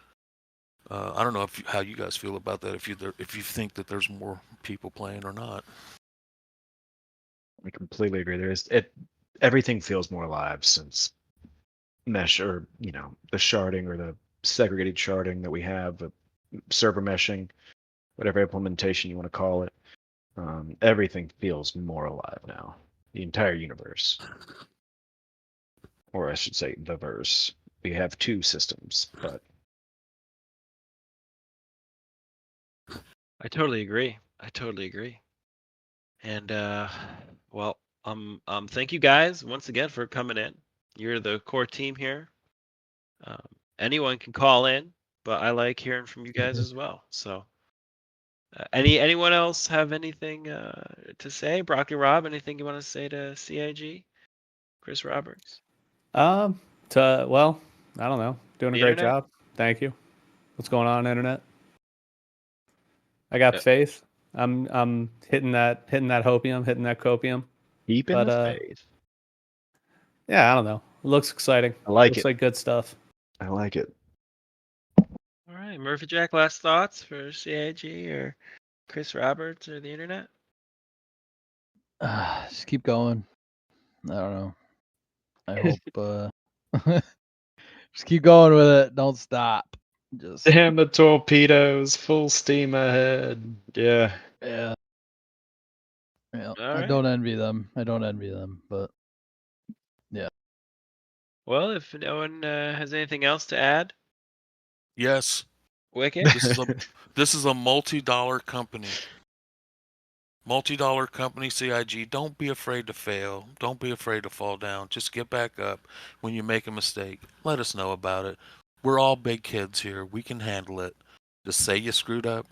I don't know how you guys feel about that. If you think that there's more people playing or not. I completely agree. Everything feels more alive since mesh, or the sharding or the segregated sharding that we have, server meshing, whatever implementation you want to call it. Everything feels more alive now. The entire universe, or I should say, the verse. We have two systems, but I totally agree. And well, thank you guys once again for coming in. You're the core team here. Anyone can call in, but I like hearing from you guys as well. So, anyone else have anything to say? BroccoliRob, anything you want to say to CIG? Chris Roberts. Well, I don't know. Doing a The great internet? job. Thank you. What's going on, internet? I got faith. I'm hitting that hopium, hitting that copium. deep in the faith. Yeah, I don't know. It looks exciting. I like looks it. like good stuff. I like it. All right, MurphyJack, last thoughts for CIG or Chris Roberts or the internet? Just keep going. I don't know. I hope just keep going with it. Don't stop. Just Damn the torpedoes, full steam ahead. Yeah. yeah. All I right. don't envy them. But yeah. Well, if no one has anything else to add, Yes, Wikkett. this is a multi-dollar company. Multi-dollar company, CIG. Don't be afraid to fail. Don't be afraid to fall down. Just get back up when you make a mistake. Let us know about it. We're all big kids here. We can handle it. Just say you screwed up.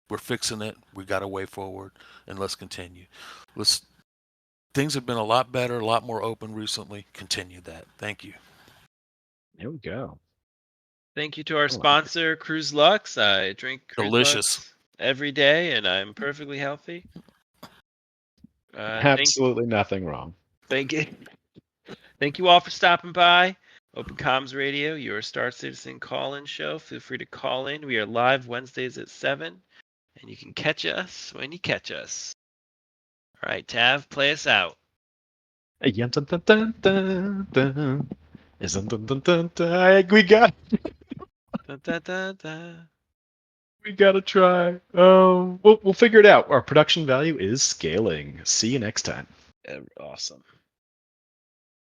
We're fixing it. We got a way forward, and let's continue. Things have been a lot better, a lot more open recently. Continue that. Thank you. There we go. Thank you to our sponsor, Cruz Lux. I drink Cruz Delicious. Lux every day, and I'm perfectly healthy. Absolutely nothing wrong. Thank you. Thank you all for stopping by. Open Comms Radio, your Star Citizen call-in show. Feel free to call in. We are live Wednesdays at 7, and you can catch us when you catch us. All right, Tav, play us out. We got. We gotta try. We'll figure it out. Our production value is scaling. See you next time. Awesome.